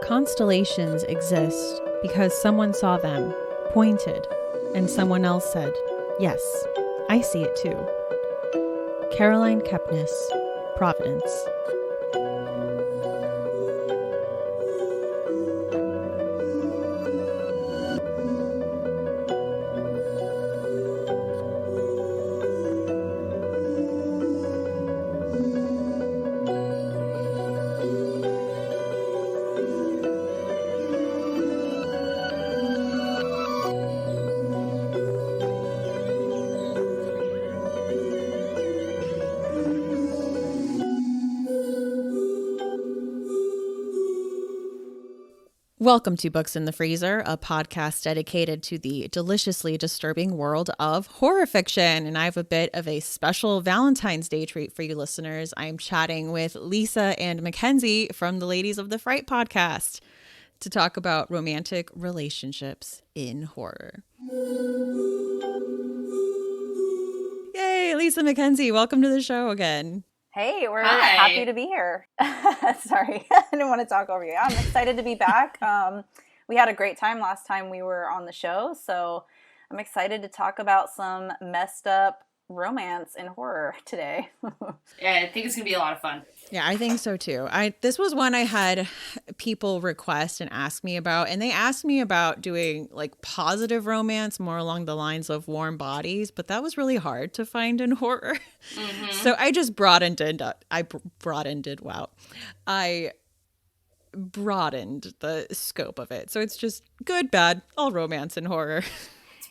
Constellations exist because someone saw them, pointed, and someone else said, "Yes, I see it too." Caroline Kepnes, Providence. Welcome to Books in the Freezer, a podcast dedicated to the deliciously disturbing world of horror fiction. And I have a bit of a special Valentine's Day treat for you listeners. I'm chatting with Lisa and Mackenzie from the Ladies of the Fright podcast to talk about romantic relationships in horror. Yay, Lisa Mackenzie, welcome to the show again. Hey, we're happy to be here. Sorry, I didn't want to talk over you. I'm excited to be back. We had a great time last time we were on the show, so I'm excited to talk about some messed up romance in horror today. Yeah, I think it's going to be a lot of fun. Yeah, I think so too. This was one I had people request and ask me about, and they asked me about doing like positive romance more along the lines of warm bodies, but that was really hard to find in horror. Mm-hmm. So I just broadened the scope of it. So it's just good, bad, all romance in horror.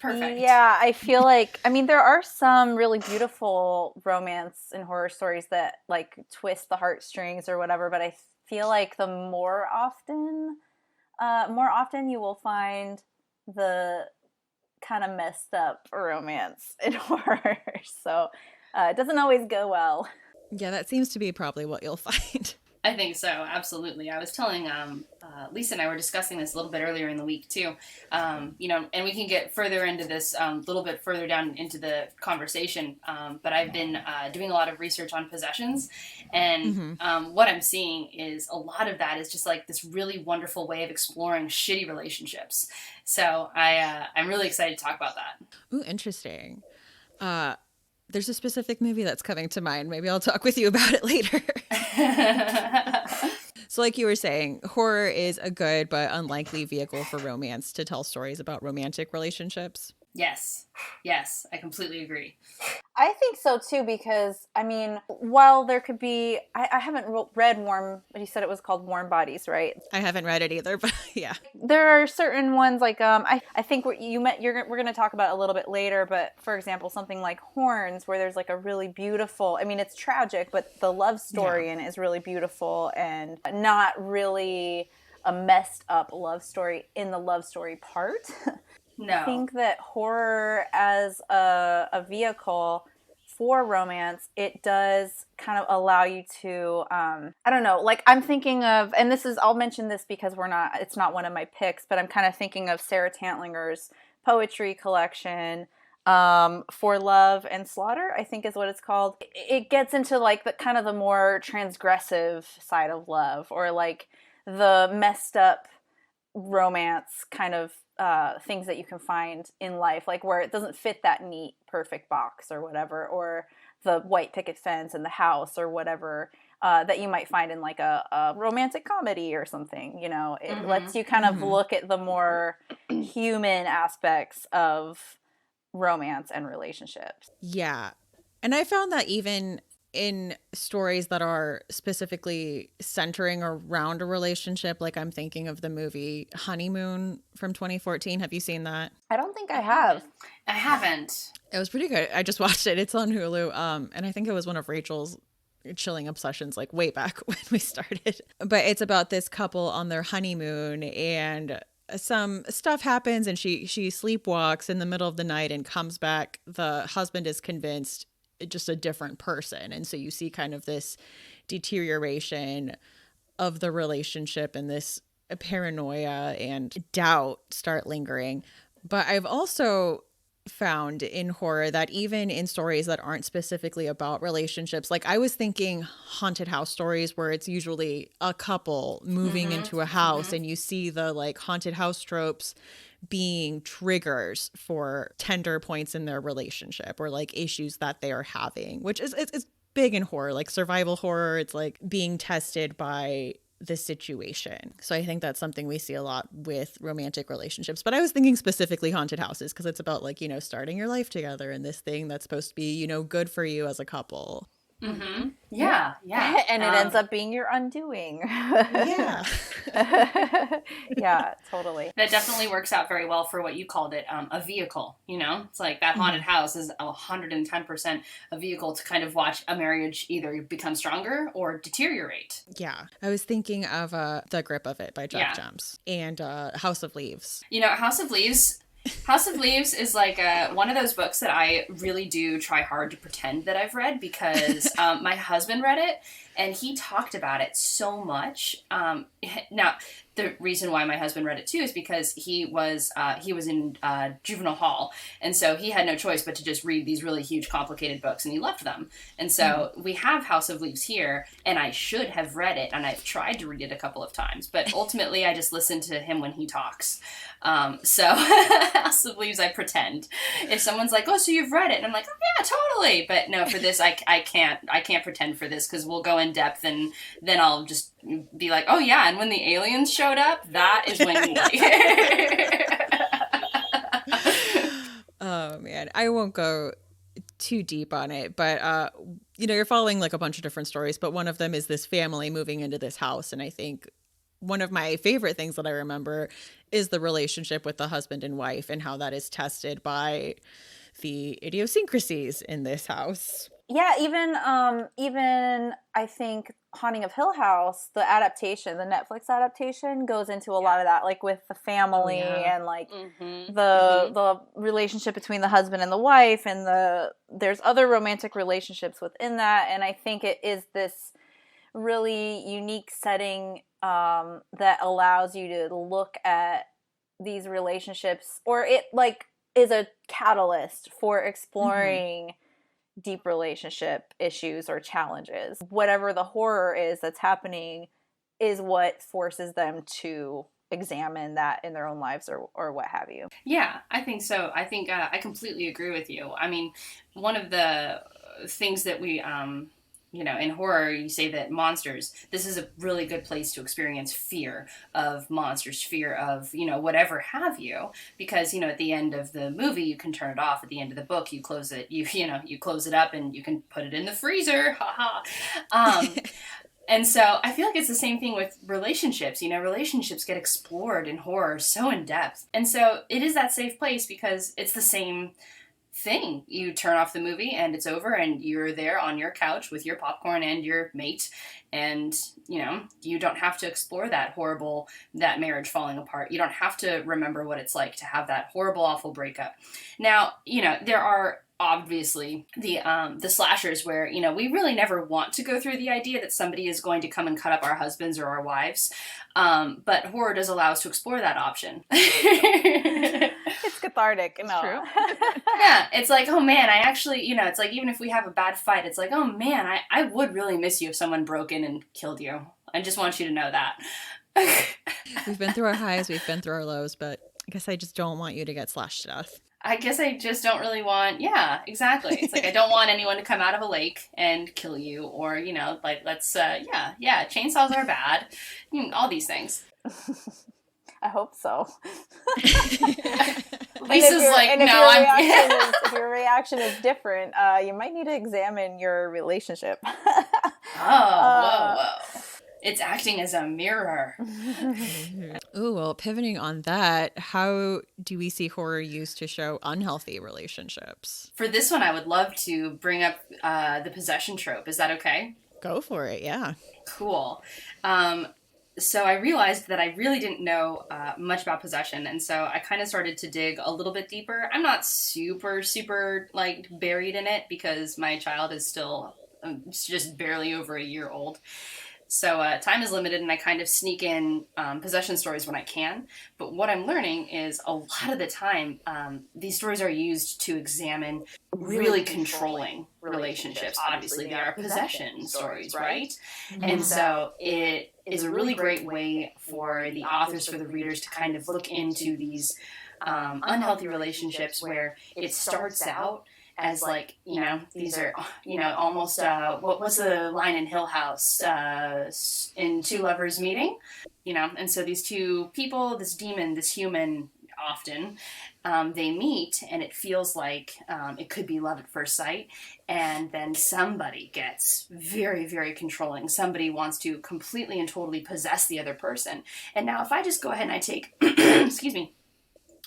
Perfect. Yeah, I feel like, there are some really beautiful romance and horror stories that like twist the heartstrings or whatever, but I feel like the more often you will find the kind of messed up romance in horror. So it doesn't always go well. Yeah, that seems to be probably what you'll find. I think so, absolutely. I was telling Lisa and I were discussing this a little bit earlier in the week too, and we can get further into this a little bit further down into the conversation, but I've been doing a lot of research on possessions, and what I'm seeing is a lot of that is just like this really wonderful way of exploring shitty relationships. So I'm really excited to talk about that. Ooh, interesting. There's a specific movie that's coming to mind. Maybe I'll talk with you about it later. So like you were saying, horror is a good but unlikely vehicle for romance to tell stories about romantic relationships. Yes, I completely agree. I think so too, because while there could be, I haven't read you said it was called Warm Bodies, right? I haven't read it either, but yeah. There are certain ones like, I think we're going to talk about it a little bit later, but for example, something like Horns, where there's like a really beautiful, it's tragic, but the love story in it is really beautiful and not really a messed up love story in the love story part. No. I think that horror as a vehicle for romance, it does kind of allow you to, I'm thinking of, and I'll mention this because it's not one of my picks, but I'm kind of thinking of Sarah Tantlinger's poetry collection, For Love and Slaughter, I think is what it's called. It gets into like the kind of the more transgressive side of love, or like the messed up romance kind of things that you can find in life, like where it doesn't fit that neat, perfect box or whatever, or the white picket fence in the house or whatever that you might find in like a romantic comedy or something. It lets you kind of look at the more human aspects of romance and relationships. Yeah. And I found that even in stories that are specifically centering around a relationship, like I'm thinking of the movie Honeymoon from 2014. Have you seen that? I don't think I have. I haven't. It was pretty good. I just watched it. It's on Hulu. And I think it was one of Rachel's chilling obsessions, like way back when we started. But it's about this couple on their honeymoon, and some stuff happens, and she sleepwalks in the middle of the night and comes back. The husband is convinced just a different person, and so you see kind of this deterioration of the relationship, and this paranoia and doubt start lingering. But I've also found in horror that even in stories that aren't specifically about relationships, like I was thinking haunted house stories where it's usually a couple moving into a house and you see the like haunted house tropes being triggers for tender points in their relationship or like issues that they are having, which is it's big in horror, like survival horror. It's like being tested by the situation. So I think that's something we see a lot with romantic relationships. But I was thinking specifically haunted houses because it's about like, you know, starting your life together and this thing that's supposed to be, you know, good for you as a couple. Yeah. And it ends up being your undoing. Yeah. Yeah, totally. That definitely works out very well for what you called it, a vehicle, you know? It's like that haunted house is 110% a vehicle to kind of watch a marriage either become stronger or deteriorate. Yeah. I was thinking of The Grip of It by Jeff Gems and House of Leaves. You know, House of Leaves is like one of those books that I really do try hard to pretend that I've read because my husband read it and he talked about it so much. Now, the reason why my husband read it too is because he was in juvenile hall, and so he had no choice but to just read these really huge, complicated books, and he loved them. And so we have House of Leaves here, and I should have read it, and I've tried to read it a couple of times, but ultimately I just listen to him when he talks. So House of Leaves, I pretend. If someone's like, "Oh, so you've read it," and I'm like, "Oh yeah, totally," but no, for this I can't pretend for this because we'll go in depth, and then I'll just be like, "Oh yeah," and when the aliens showed up, that is when Oh man, I won't go too deep on it, but you know, you're following like a bunch of different stories, but one of them is this family moving into this house, and I think one of my favorite things that I remember is the relationship with the husband and wife and how that is tested by the idiosyncrasies in this house. Yeah, even I think Haunting of Hill House, the adaptation, the Netflix adaptation goes into a lot of that, like with the family and like the relationship between the husband and the wife, and there's other romantic relationships within that, and I think it is this really unique setting that allows you to look at these relationships, or it like is a catalyst for exploring deep relationship issues or challenges. Whatever the horror is that's happening is what forces them to examine that in their own lives or what have you. Yeah, I think so. I think I completely agree with you. I mean, one of the things that we you know, in horror, you say that monsters, this is a really good place to experience fear of monsters, fear of, you know, whatever have you, because, you know, at the end of the movie, you can turn it off. At the end of the book, you close it, you close it up and you can put it in the freezer. And so I feel like it's the same thing with relationships. You know, relationships get explored in horror so in depth. And so it is that safe place because it's the same thing. You turn off the movie and it's over and you're there on your couch with your popcorn and your mate, and you know, you don't have to explore that marriage falling apart. You don't have to remember what it's like to have that horrible, awful breakup. Now, you know, there are obviously the slashers where, you know, we really never want to go through the idea that somebody is going to come and cut up our husbands or our wives, but horror does allow us to explore that option. It's cathartic. It's no. true. Yeah, it's like, oh man, I actually, you know, it's like even if we have a bad fight, it's like, oh man, I would really miss you if someone broke in and killed you. I just want you to know that. We've been through our highs, we've been through our lows, but I guess I just don't want you to get slashed to death. I guess I just don't really want, yeah, exactly. It's like I don't want anyone to come out of a lake and kill you, or, you know, like, let's, chainsaws are bad, all these things. I hope so. Lisa's like, no, if your reaction is different, you might need to examine your relationship. Whoa. It's acting as a mirror. Ooh, well, pivoting on that, how do we see horror used to show unhealthy relationships? For this one, I would love to bring up the possession trope. Is that okay? Go for it, yeah. Cool. So I realized that I really didn't know much about possession, and so I kind of started to dig a little bit deeper. I'm not super, like, buried in it because my child is still just barely over a year old. So time is limited, and I kind of sneak in possession stories when I can. But what I'm learning is a lot of the time, these stories are used to examine really controlling relationships. Obviously, they are possession stories, right? Mm-hmm. And so it is a really great way for the authors, for the readers to kind of look into these unhealthy relationships where it starts out as like, these are, almost, what was the line in Hill House, in Two Lovers Meeting? And so these two people, this demon, this human, often, they meet, and it feels like it could be love at first sight, and then somebody gets very, very controlling. Somebody wants to completely and totally possess the other person. And now if I just go ahead and I take, excuse me,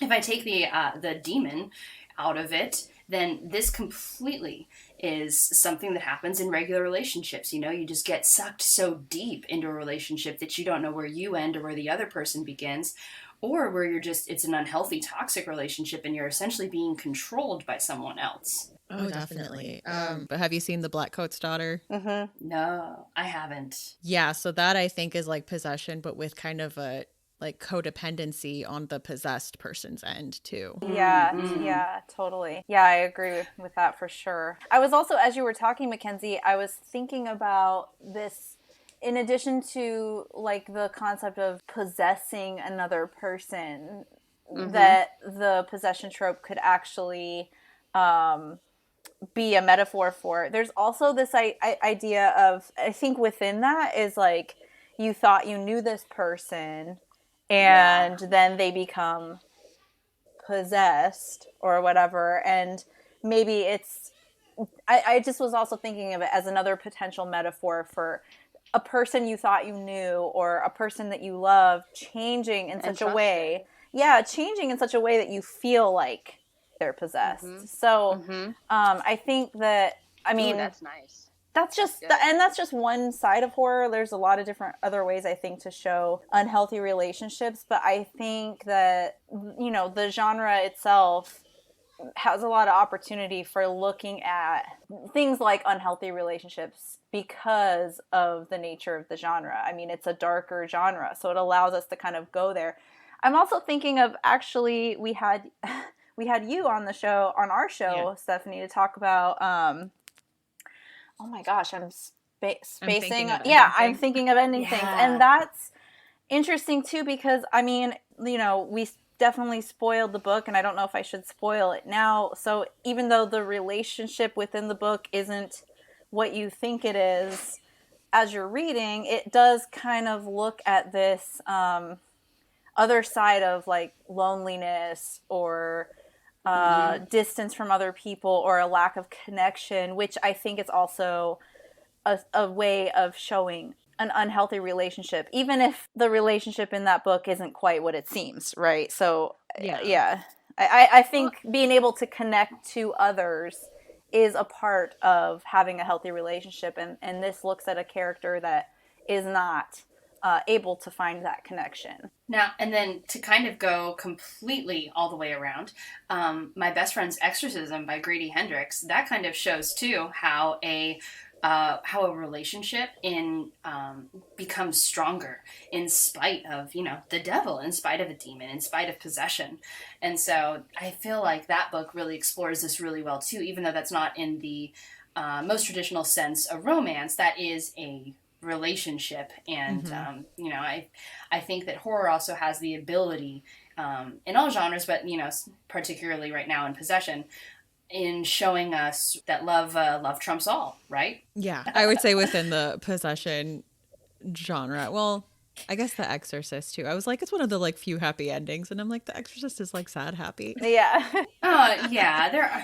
if I take the demon out of it, then this completely is something that happens in regular relationships. You just get sucked so deep into a relationship that you don't know where you end or where the other person begins, or where it's an unhealthy, toxic relationship and you're essentially being controlled by someone else. Oh, definitely. But have you seen The Black Coat's Daughter? Mm-hmm. No, I haven't. Yeah, so that I think is like possession, but with kind of a like codependency on the possessed person's end too. Yeah, Mm-hmm. yeah, totally. Yeah, I agree with that for sure. I was also, as you were talking, Mackenzie, I was thinking about this in addition to like the concept of possessing another person, that the possession trope could actually be a metaphor for. There's also this idea of, I think within that is like, you thought you knew this person, and then they become possessed or whatever, and maybe it's I just was also thinking of it as another potential metaphor for a person you thought you knew or a person that you love changing in such a way changing in such a way that you feel like they're possessed. So I think that, I mean, ooh, that's nice. That's just and that's just one side of horror. There's a lot of different other ways, I think, to show unhealthy relationships, but I think that the genre itself has a lot of opportunity for looking at things like unhealthy relationships because of the nature of the genre. I mean, it's a darker genre, so it allows us to kind of go there. I'm also thinking of, actually, we had you on our show, Stephanie, to talk about oh my gosh, I'm spacing. I'm thinking of ending things. And that's interesting too, because I mean, we definitely spoiled the book, and I don't know if I should spoil it now. So even though the relationship within the book isn't what you think it is as you're reading, it does kind of look at this other side of like loneliness or distance from other people, or a lack of connection, which I think is also a way of showing an unhealthy relationship, even if the relationship in that book isn't quite what it seems, right? So I think being able to connect to others is a part of having a healthy relationship, and this looks at a character that is not able to find that connection. Now, and then to kind of go completely all the way around, My Best Friend's Exorcism by Grady Hendrix, that kind of shows too how a relationship becomes stronger in spite of, the devil, in spite of a demon, in spite of possession. And so I feel like that book really explores this really well too, even though that's not in the most traditional sense of romance. That is a relationship, and I think that horror also has the ability, in all genres, but particularly right now in possession, in showing us that love trumps all, right? Yeah, I would say within the possession genre. Well, I guess The Exorcist too. I was like, it's one of the like few happy endings, and I'm like, The Exorcist is like sad happy. Yeah.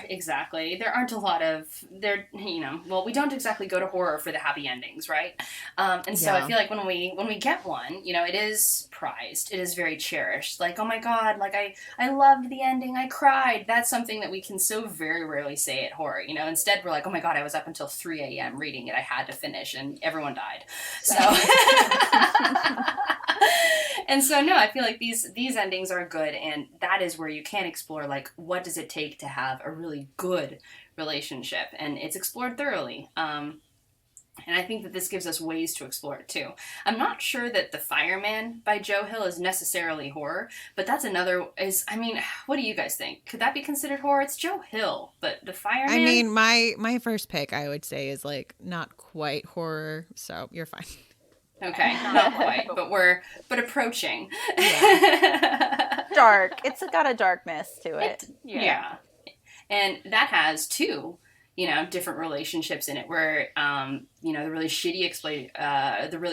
Exactly. There aren't a lot of we don't exactly go to horror for the happy endings, right? And so I feel like when we get one, it is prized. It is very cherished. Like, oh my God, like I loved the ending. I cried. That's something that we can so very rarely say at horror. Instead we're like, oh my God, I was up until 3 a.m. reading it. I had to finish, and everyone died. So. And so, no, I feel like these endings are good, and that is where you can explore, like, what does it take to have a really good relationship, and it's explored thoroughly. And I think that this gives us ways to explore it too. I'm not sure that The Fireman by Joe Hill is necessarily horror, but that's another what do you guys think? Could that be considered horror? It's Joe Hill, but The Fireman? I mean, my first pick, I would say, is like not quite horror, so you're fine. Okay, not quite, but approaching. Yeah. Dark. It's got a darkness to it. Yeah. And that has two, different relationships in it where, the really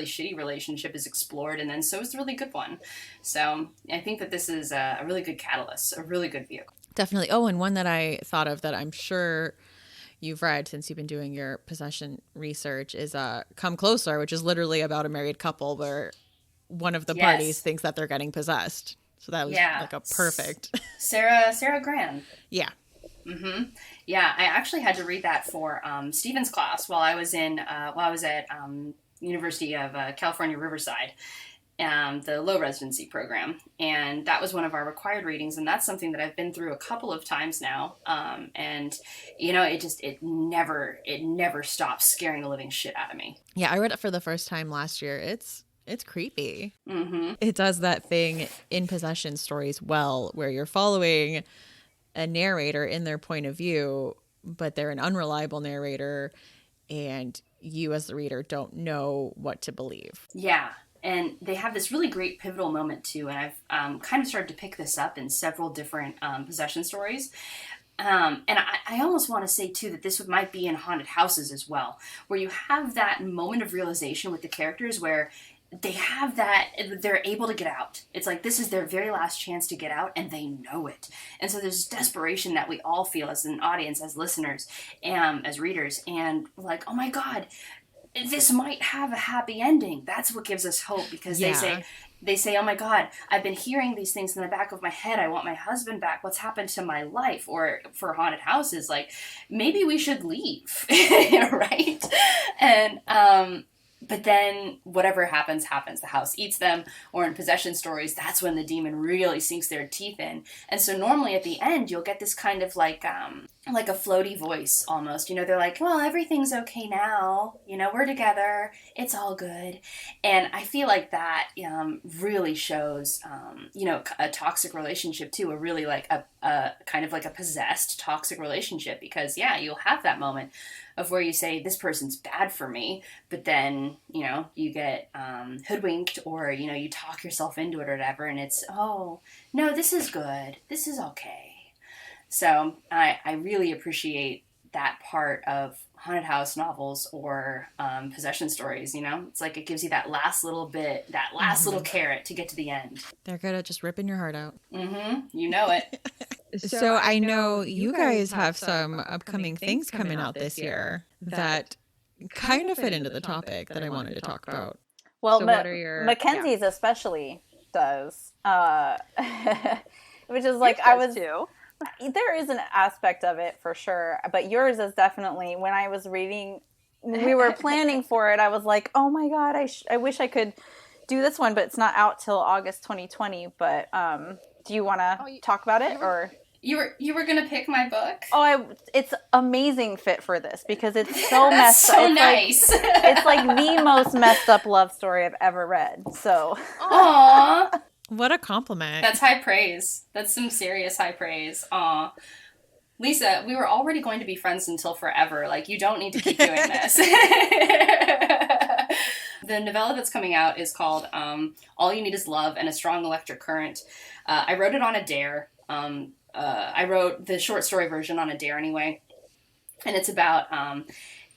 shitty relationship is explored, and then so is the really good one. So I think that this is a really good catalyst, a really good vehicle. Definitely. Oh, and one that I thought of that I'm sure you've read since you've been doing your possession research is Come Closer, which is literally about a married couple where one of the parties thinks that they're getting possessed. So that was like a perfect. Sarah Gran. Yeah. Mm-hmm. Yeah, I actually had to read that for Stephen's class while I was at University of California, Riverside. The low residency program, and that was one of our required readings, and that's something that I've been through a couple of times now, and it never stops scaring the living shit out of me. Yeah, I read it for the first time last year. It's creepy. Mm-hmm. It does that thing in possession stories well, where you're following a narrator in their point of view, but they're an unreliable narrator, and you as the reader don't know what to believe. Yeah. And they have this really great pivotal moment, too. And I've kind of started to pick this up in several different possession stories. And I almost want to say, too, that this might be in haunted houses as well, where you have that moment of realization with the characters where they're able to get out. It's like this is their very last chance to get out, and they know it. And so there's desperation that we all feel as an audience, as listeners, as readers. And like, oh, my God, this might have a happy ending. That's what gives us hope, because they say, oh my God, I've been hearing these things in the back of my head. I want my husband back. What's happened to my life? Or for haunted houses, like maybe we should leave, right? And, but then whatever happens. The house eats them, or in possession stories, that's when the demon really sinks their teeth in. And so normally at the end, you'll get this kind of like a floaty voice almost. They're like, well, everything's okay now. We're together. It's all good. And I feel like that really shows, a toxic relationship too, a really like a kind of like a possessed toxic relationship, because you'll have that moment of where you say, this person's bad for me, but then, you get hoodwinked, or, you talk yourself into it or whatever, and it's, oh, no, this is good. This is okay. So I really appreciate that part of haunted house novels or possession stories, It's like it gives you that last little bit, that last little carrot to get to the end. They're good at just ripping your heart out. Mm-hmm. You know it. So I know you guys have some upcoming things coming out this year that kind of fit into the topic that I wanted to talk about. Well, so what are your Mackenzie's especially does, which is like too. There is an aspect of it for sure, but yours is definitely, when I was reading, we were planning for it, I was like, oh my God, I wish I could do this one, but it's not out till August 2020. But do you want to talk about it? Or you were gonna pick my book? It's amazing fit for this, because it's so messed up. So nice. It's like the most messed up love story I've ever read. So, aww. What a compliment. That's high praise. That's some serious high praise. Aw. Lisa, we were already going to be friends until forever. Like, you don't need to keep doing this. The novella that's coming out is called All You Need Is Love and a Strong Electric Current. I wrote it on a dare. I wrote the short story version on a dare anyway. And it's about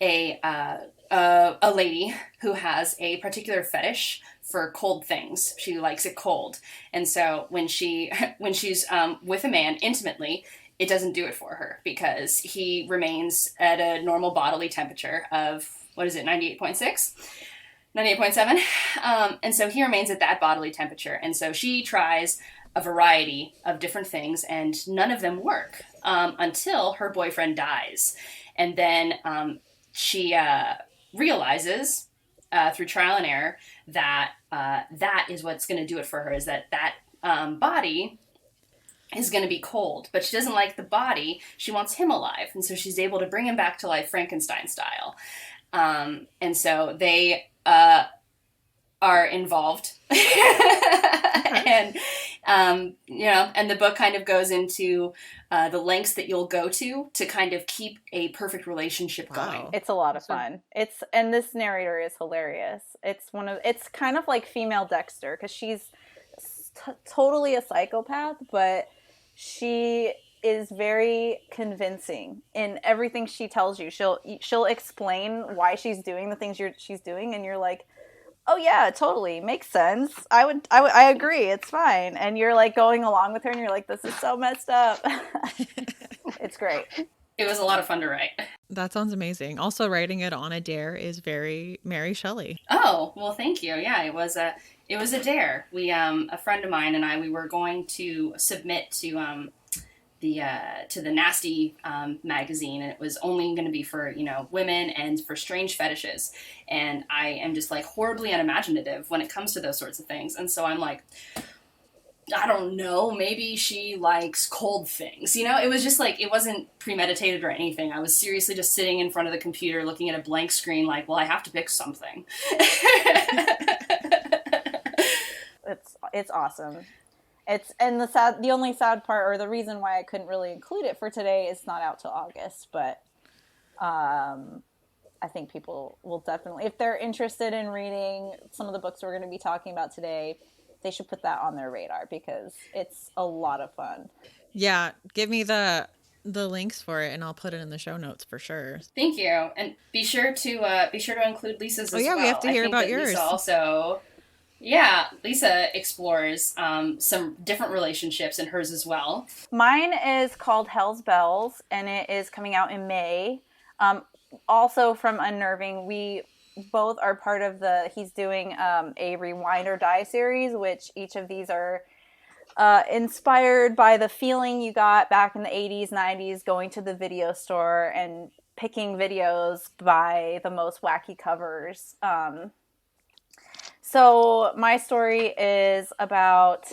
a lady who has a particular fetish for cold things. She likes it cold. And so when she's with a man intimately, it doesn't do it for her, because he remains at a normal bodily temperature of, 98.6? 98.7? And so he remains at that bodily temperature. And so she tries a variety of different things, and none of them work until her boyfriend dies. And then she realizes through trial and error that that is what's going to do it for her, is that body is going to be cold. But she doesn't like the body. She wants him alive. And so she's able to bring him back to life Frankenstein style. And so they are involved. And, and the book kind of goes into the lengths that you'll go to kind of keep a perfect relationship going. It's a lot of fun. And this narrator is hilarious. It's kind of like female Dexter, because she's totally a psychopath, but she is very convincing in everything she tells you. She'll explain why she's doing the things she's doing, and you're like, oh yeah, totally makes sense. I agree. It's fine. And you're like going along with her, and you're like, this is so messed up. It's great. It was a lot of fun to write. That sounds amazing. Also, writing it on a dare is very Mary Shelley. Oh, well, thank you. Yeah, it was a dare. We a friend of mine and I, we were going to submit to the Nasty magazine, and it was only going to be for women and for strange fetishes, and I am just like horribly unimaginative when it comes to those sorts of things, and so I'm like, I don't know, maybe she likes cold things, it was just like, it wasn't premeditated or anything. I was seriously just sitting in front of the computer looking at a blank screen like, well, I have to pick something. It's awesome. The only sad part, or the reason why I couldn't really include it for today, is not out till August, but I think people will definitely, if they're interested in reading some of the books we're going to be talking about today, they should put that on their radar, because it's a lot of fun. Yeah, give me the links for it, and I'll put it in the show notes for sure. Thank you, and be sure to include Lisa's as well. Oh yeah, we have to hear about yours. Lisa also. Yeah, Lisa explores some different relationships in hers as well. Mine is called Hell's Bells, and it is coming out in May. Also from Unnerving, we both are part of he's doing a Rewind or Die series, which each of these are inspired by the feeling you got back in the 80s, 90s, going to the video store and picking videos by the most wacky covers. So my story is about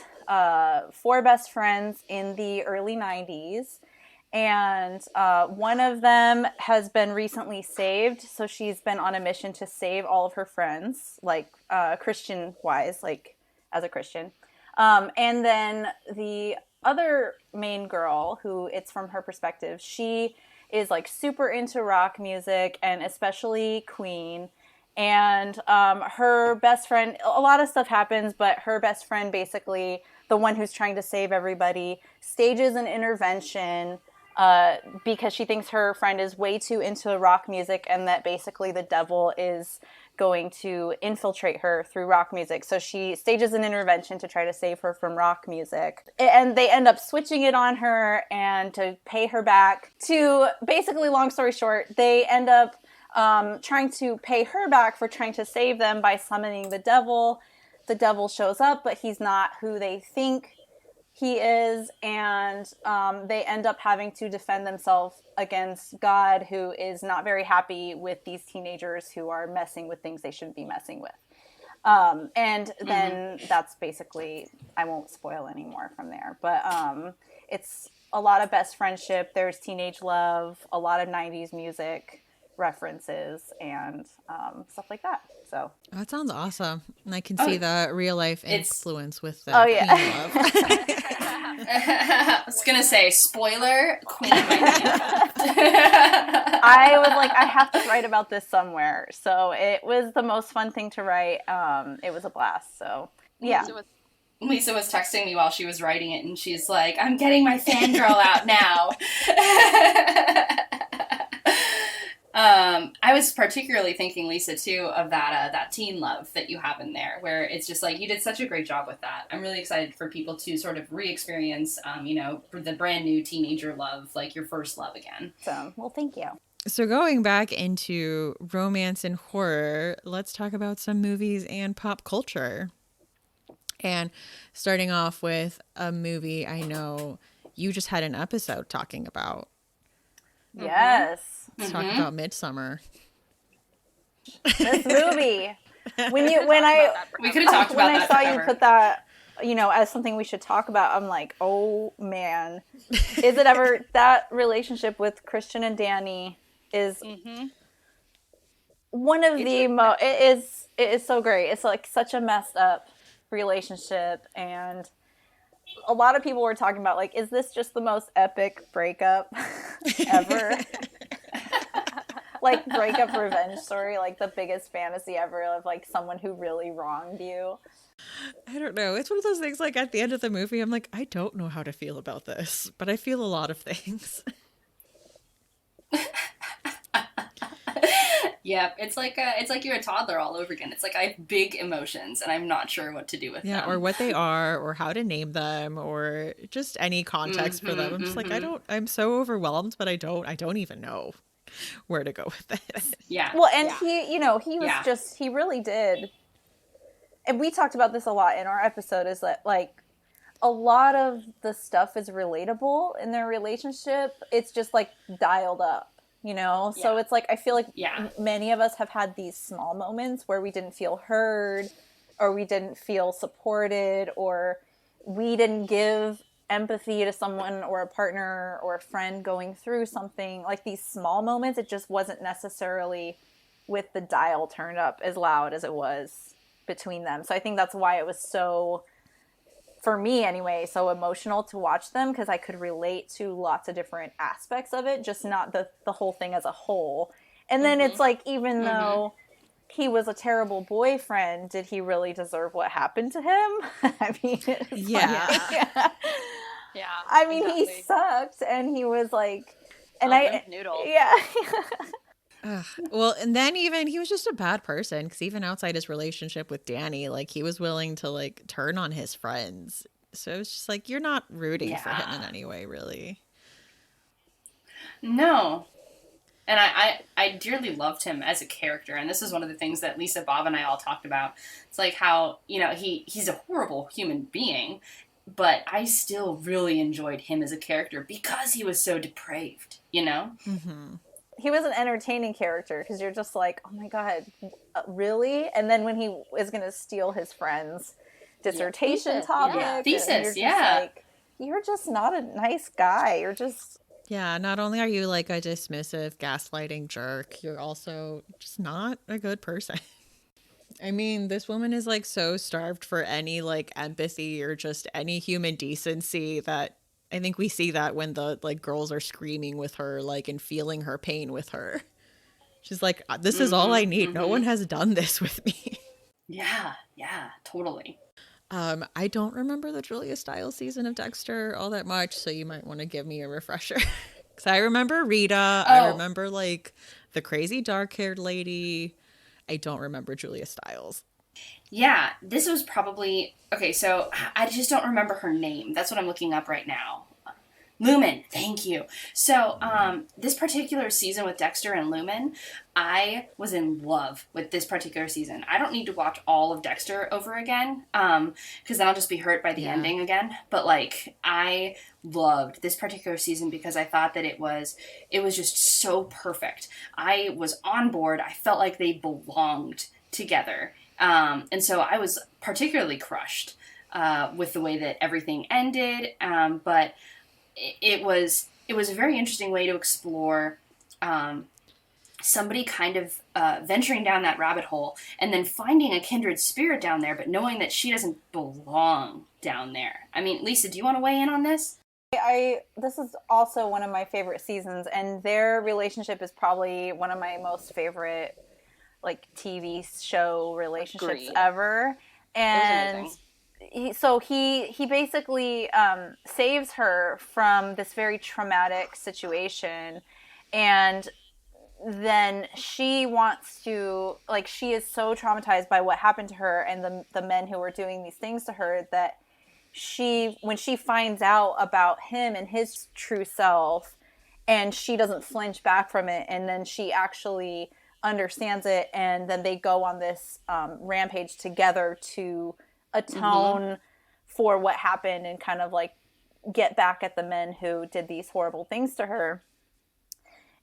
4 best friends in the early 90s. And one of them has been recently saved. So she's been on a mission to save all of her friends, like Christian-wise, like as a Christian. And then the other main girl, who it's from her perspective, she is like super into rock music, and especially Queen. And her best friend, a lot of stuff happens, but her best friend, basically the one who's trying to save everybody, stages an intervention because she thinks her friend is way too into rock music, and that basically the devil is going to infiltrate her through rock music. So she stages an intervention to try to save her from rock music. And they end up switching it on her, and to pay her back, to basically, long story short, they end up trying to pay her back for trying to save them by summoning the devil. The devil shows up, but he's not who they think he is, and they end up having to defend themselves against God, who is not very happy with these teenagers who are messing with things they shouldn't be messing with. And then that's basically, I won't spoil any more from there, but it's a lot of best friendship. There's teenage love, a lot of 90s music references, and stuff like that. So that sounds awesome, and I can see the real life influence with the Queen love. I was gonna say, spoiler, Queen might be involved. I was like, I have to write about this somewhere, so it was the most fun thing to write. It was a blast. So yeah. Lisa was texting me while she was writing it, and she's like, I'm getting my fangirl out now. I was particularly thinking, Lisa, too, of that teen love that you have in there, where it's just like, you did such a great job with that. I'm really excited for people to sort of re-experience, the brand new teenager love, like your first love again. So, well, thank you. So going back into romance and horror, let's talk about some movies and pop culture. And starting off with a movie I know you just had an episode talking about. Yes. Let's talk about Midsummer. This movie. We could have talked about that when I saw forever. You put that, as something we should talk about, I'm like, oh man, is it ever that relationship with Christian and Danny is one of the it is so great. It's like such a messed up relationship, and a lot of people were talking about like, is this just the most epic breakup ever? Like breakup revenge story, like the biggest fantasy ever of like someone who really wronged you. I don't know. It's one of those things like at the end of the movie, I'm like, I don't know how to feel about this, but I feel a lot of things. Yeah, it's like you're a toddler all over again. It's like I have big emotions and I'm not sure what to do with them. Yeah, or what they are, or how to name them, or just any context for them. I'm just like, I'm so overwhelmed, but I don't even know where to go with this. Yeah. Well, and he was he really did. And we talked about this a lot in our episode, is that like a lot of the stuff is relatable in their relationship. It's just like dialed up. So it's like I feel like many of us have had these small moments where we didn't feel heard, or we didn't feel supported, or we didn't give empathy to someone or a partner or a friend going through something. Like these small moments, it just wasn't necessarily with the dial turned up as loud as it was between them. So I think that's why it was so, for me anyway, so emotional to watch them, because I could relate to lots of different aspects of it, just not the whole thing as a whole. And then it's like, even though he was a terrible boyfriend, did he really deserve what happened to him? I mean, yeah. Yeah. I mean, exactly. He sucked, and he was like, and noodle. Yeah. Well, and then even he was just a bad person, because even outside his relationship with Danny, like he was willing to like turn on his friends. So it's just like, you're not rooting for him in any way, really. No. And I dearly loved him as a character. And this is one of the things that Lisa, Bob, and I all talked about. It's like how, he's a horrible human being, but I still really enjoyed him as a character because he was so depraved, Mm-hmm. He was an entertaining character, because you're just like, oh my God, really? And then when he is going to steal his friend's dissertation topic. Thesis, you're just not a nice guy. You're just... Yeah, not only are you like a dismissive, gaslighting jerk, you're also just not a good person. I mean, this woman is like so starved for any like empathy or just any human decency that I think we see that when the like girls are screaming with her, like, and feeling her pain with her. She's like, this is all I need. No one has done this with me. Yeah, totally. I don't remember the Julia Stiles season of Dexter all that much, so you might want to give me a refresher. Because I remember Rita. I remember like the crazy dark-haired lady. I don't remember Julia Stiles. Yeah, this was probably... Okay, so I just don't remember her name. That's what I'm looking up right now. Lumen, thank you. So this particular season with Dexter and Lumen, I was in love with this particular season. I don't need to watch all of Dexter over again, because then I'll just be hurt by the ending again. But like, I loved this particular season because I thought that it was just so perfect. I was on board. I felt like they belonged together. And so I was particularly crushed with the way that everything ended. But it was a very interesting way to explore somebody kind of venturing down that rabbit hole and then finding a kindred spirit down there, but knowing that she doesn't belong down there. I mean, Lisa, do you want to weigh in on this? This is also one of my favorite seasons, and their relationship is probably one of my most favorite like TV show relationships ever. And he basically saves her from this very traumatic situation, and then she wants to, like, she is so traumatized by what happened to her and the men who were doing these things to her, that when she finds out about him and his true self, and she doesn't flinch back from it, and then she actually understands it, and then they go on this rampage together to atone for what happened and kind of like get back at the men who did these horrible things to her.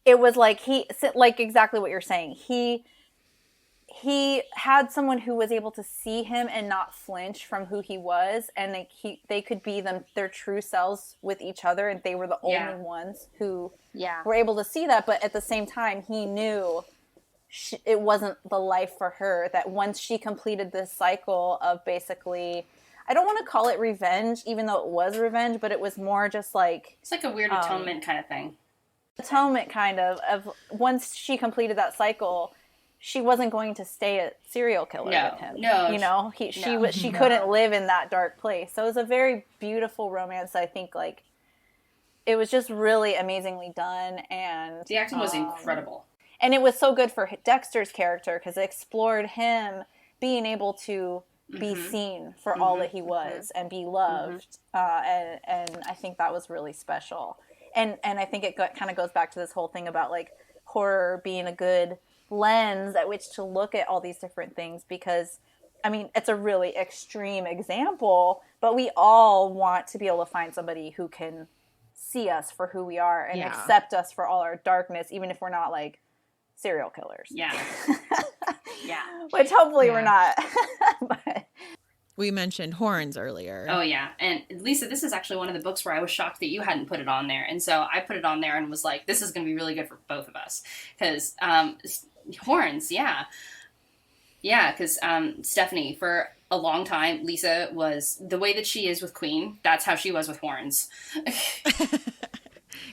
It was like exactly what you're saying. He had someone who was able to see him and not flinch from who he was, and they could be their true selves with each other, and they were the only ones who were able to see that. But at the same time, he knew it wasn't the life for her, that once she completed this cycle of basically, I don't want to call it revenge, even though it was revenge, but it was more just like... It's like a weird atonement kind of thing. Atonement kind of once she completed that cycle, she wasn't going to stay a serial killer with him. No. You know, she couldn't live in that dark place. So it was a very beautiful romance. I think, like, it was just really amazingly done, and the acting was incredible. And it was so good for Dexter's character because it explored him being able to be seen for all that he was and be loved. And I think that was really special. And I think it kind of goes back to this whole thing about, like, horror being a good lens at which to look at all these different things, because, I mean, it's a really extreme example, but we all want to be able to find somebody who can see us for who we are and accept us for all our darkness, even if we're not, like, serial killers. Yeah. Which hopefully we're not. But we mentioned horns earlier. Oh, yeah. And Lisa, this is actually one of the books where I was shocked that you hadn't put it on there. And so I put it on there and was like, this is going to be really good for both of us. Because horns, yeah. Yeah, because Stephanie, for a long time, Lisa was the way that she is with Queen. That's how she was with horns.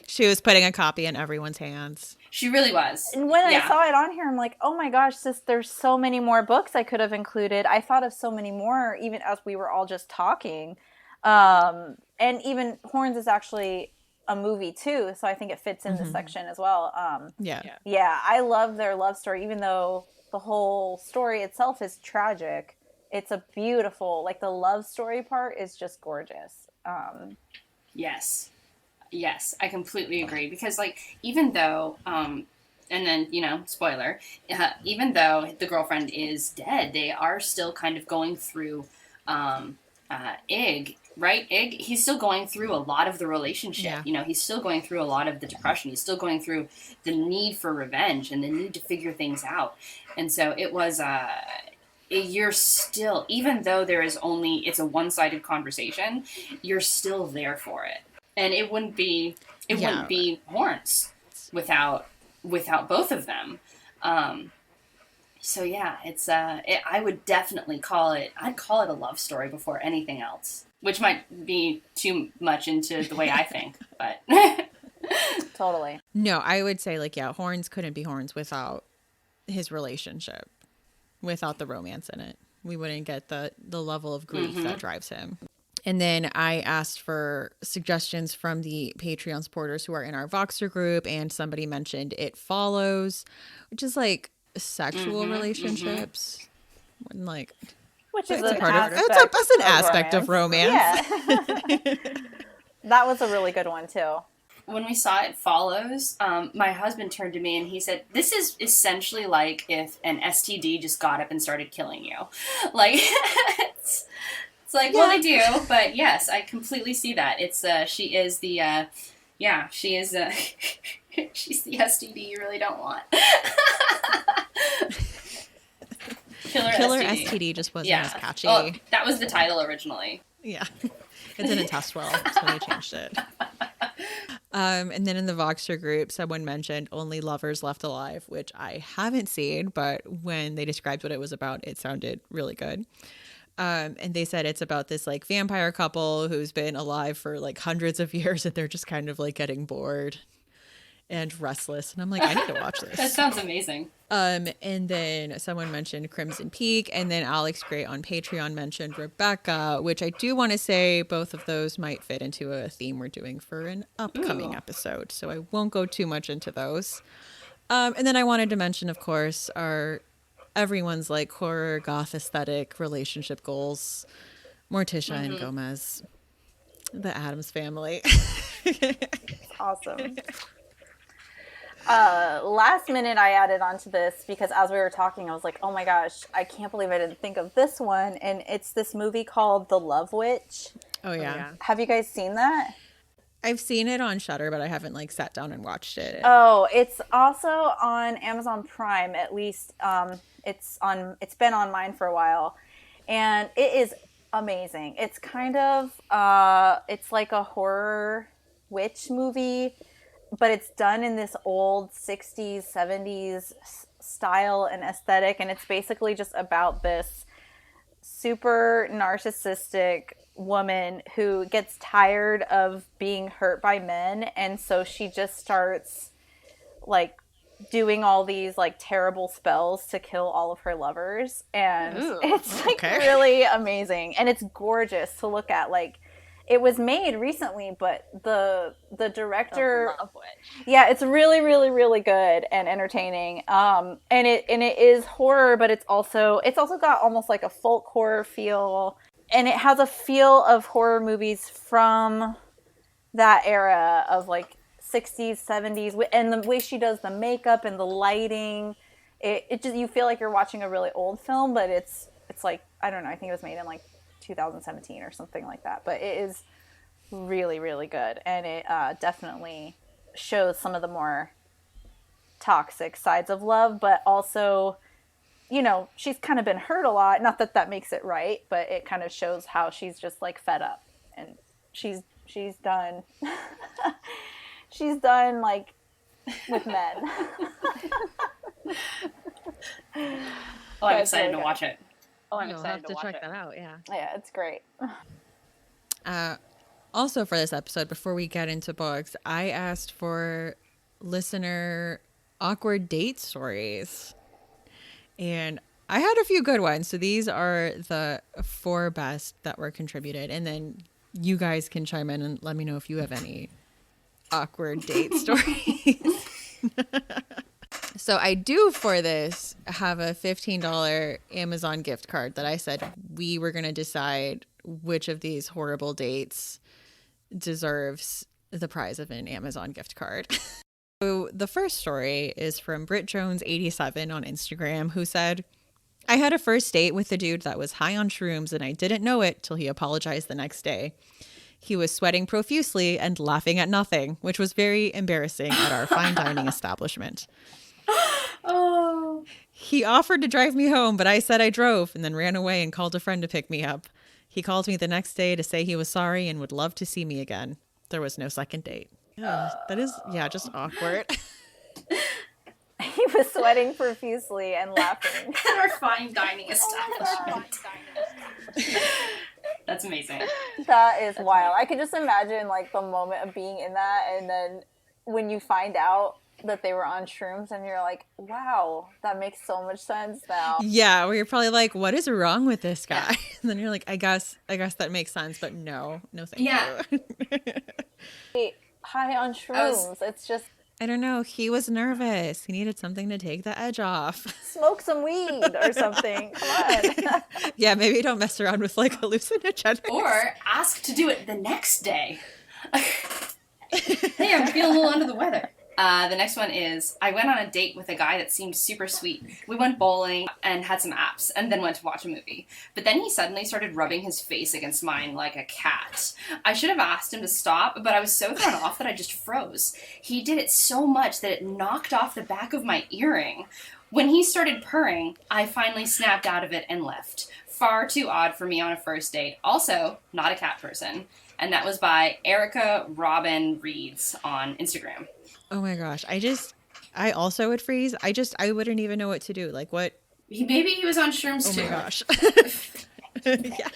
She was putting a copy in everyone's hands. She really was. And when I saw it on here, I'm like, oh my gosh, there's so many more books I could have included. I thought of so many more, even as we were all just talking. And even Horns is actually a movie too, so I think it fits in this section as well. Yeah, I love their love story, even though the whole story itself is tragic. It's a beautiful, like, the love story part is just gorgeous. Yes, I completely agree. Because, like, even though, and then, you know, spoiler, even though the girlfriend is dead, they are still kind of going through Ig, right? Ig, he's still going through a lot of the relationship. Yeah. You know, he's still going through a lot of the depression. He's still going through the need for revenge and the need to figure things out. And so it was... you're still, even though it's a one-sided conversation, you're still there for it. And it wouldn't be Horns without both of them. So yeah, I would definitely I'd call it a love story before anything else, which might be too much into the way I think, but totally. No, I would say, like, yeah, Horns couldn't be Horns without his relationship, without the romance in it. We wouldn't get the level of grief that drives him. And then I asked for suggestions from the Patreon supporters who are in our Voxer group, and somebody mentioned It Follows, which is like sexual relationships. And, like, which is it's an aspect of romance. Yeah. That was a really good one too. When we saw It Follows, my husband turned to me and he said, this is essentially like if an STD just got up and started killing you. Like, it's like, well, they do, but yes, I completely see that. It's, she is the, she's the STD you really don't want. Killer STD just wasn't as catchy. Oh, that was the title originally. Yeah. It didn't test well, so they changed it. And then in the Voxer group, someone mentioned Only Lovers Left Alive, which I haven't seen, but when they described what it was about, it sounded really good. And they said it's about this, like, vampire couple who's been alive for, like, hundreds of years, and they're just kind of, like, getting bored and restless. And I'm like, I need to watch this. That sounds amazing. And then someone mentioned Crimson Peak, and then Alex Gray on Patreon mentioned Rebecca, which I do want to say both of those might fit into a theme we're doing for an upcoming episode. So I won't go too much into those. And then I wanted to mention, of course, everyone's, like, horror goth aesthetic relationship goals, Morticia and Gomez, the Addams Family. Awesome. Last minute I added onto this because as we were talking, I was like, oh my gosh, I can't believe I didn't think of this one. And it's this movie called The Love Witch. Oh yeah. Have you guys seen that? I've seen it on Shudder, but I haven't, like, sat down and watched it. Oh, it's also on Amazon Prime, at least. It's been on mine for a while, and it is amazing. It's kind of it's like a horror witch movie, but it's done in this old 60s, 70s style and aesthetic, and it's basically just about this super narcissistic woman who gets tired of being hurt by men, and so she just starts like doing all these like terrible spells to kill all of her lovers, and it's like really amazing, and it's gorgeous to look at. Like, it was made recently, but the director, yeah, it's really, really, really good and entertaining. And it is horror, but it's also got almost like a folk horror feel, and it has a feel of horror movies from that era of like 60s, 70s, and the way she does the makeup and the lighting, it just, you feel like you're watching a really old film, but it's like, I don't know, I think it was made in like 2017 or something like that, but it is really, really good, and it definitely shows some of the more toxic sides of love, but also, you know, she's kind of been hurt a lot, not that that makes it right, but it kind of shows how she's just like fed up, and she's done she's done like with men. Oh, I'm excited to watch it. I'm excited to check that out. Yeah, it's great. Also, for this episode, before we get into books, I asked for listener awkward date stories, and I had a few good ones. So these are the 4 best that were contributed, and then you guys can chime in and let me know if you have any awkward date stories. So I do, for this, have a $15 Amazon gift card that I said we were going to decide which of these horrible dates deserves the prize of an Amazon gift card. So the first story is from Britt Jones 87 on Instagram, who said, I had a first date with a dude that was high on shrooms, and I didn't know it till he apologized the next day. He was sweating profusely and laughing at nothing, which was very embarrassing at our fine dining establishment. Oh. He offered to drive me home, but I said I drove and then ran away and called a friend to pick me up. He called me the next day to say he was sorry and would love to see me again. There was no second date. That is, just awkward. He was sweating profusely and laughing At our fine dining establishment. That's amazing. That is wild. I could just imagine like the moment of being in that, and then when you find out that they were on shrooms, and you're like, wow, that makes so much sense now. Yeah, where you're probably like, what is wrong with this guy? And then you're like, I guess that makes sense, but no thank you. High on shrooms. It's just, I don't know. He was nervous. He needed something to take the edge off. Smoke some weed or something. Come on. Yeah, maybe don't mess around with like hallucinogens. Or ask to do it the next day. Hey, I'm feeling a little under the weather. The next one is, I went on a date with a guy that seemed super sweet. We went bowling and had some apps and then went to watch a movie. But then he suddenly started rubbing his face against mine like a cat. I should have asked him to stop, but I was so thrown off that I just froze. He did it so much that it knocked off the back of my earring. When he started purring, I finally snapped out of it and left. Far too odd for me on a first date. Also, not a cat person. And that was by Erica Robin Reeds on Instagram. Oh my gosh. I also would freeze. I wouldn't even know what to do. Like what? Maybe he was on shrooms too. Oh my gosh. Yeah.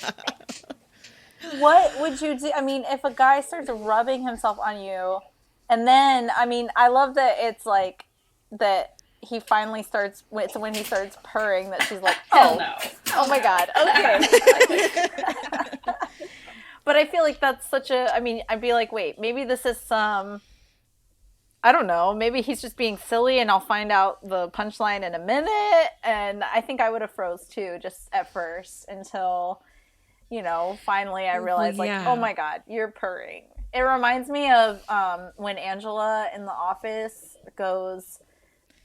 What would you do? I mean, if a guy starts rubbing himself on you, and then, I mean, I love that it's like that he finally starts, so when he starts purring, that she's like, Hell no. Oh my God. Okay. But I feel like that's such a, I mean, I'd be like, wait, maybe this is some, I don't know, maybe he's just being silly, and I'll find out the punchline in a minute. And I think I would have froze too, just at first, until, you know, finally I realized, like, oh my God, you're purring. It reminds me of when Angela in The Office goes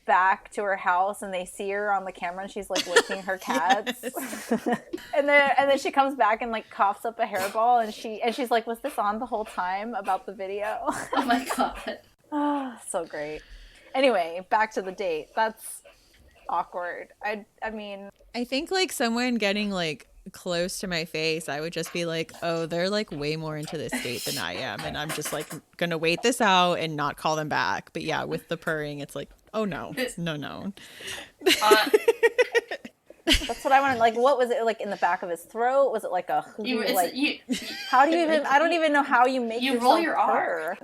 back to her house and they see her on the camera and she's like licking her cats. and then she comes back and like coughs up a hairball, and she's like, was this on the whole time about the video? Oh my God. Oh, so great. Anyway, back to the date. That's awkward. I mean, I think like someone getting like close to my face, I would just be like, oh, they're like way more into this date than I am, and I'm just like gonna wait this out and not call them back. But yeah, with the purring, it's like Oh, no. No. Uh, That's what I wanted. Like, what was it like in the back of his throat? Was it like a how do you even? I don't even know how you make you roll your purr.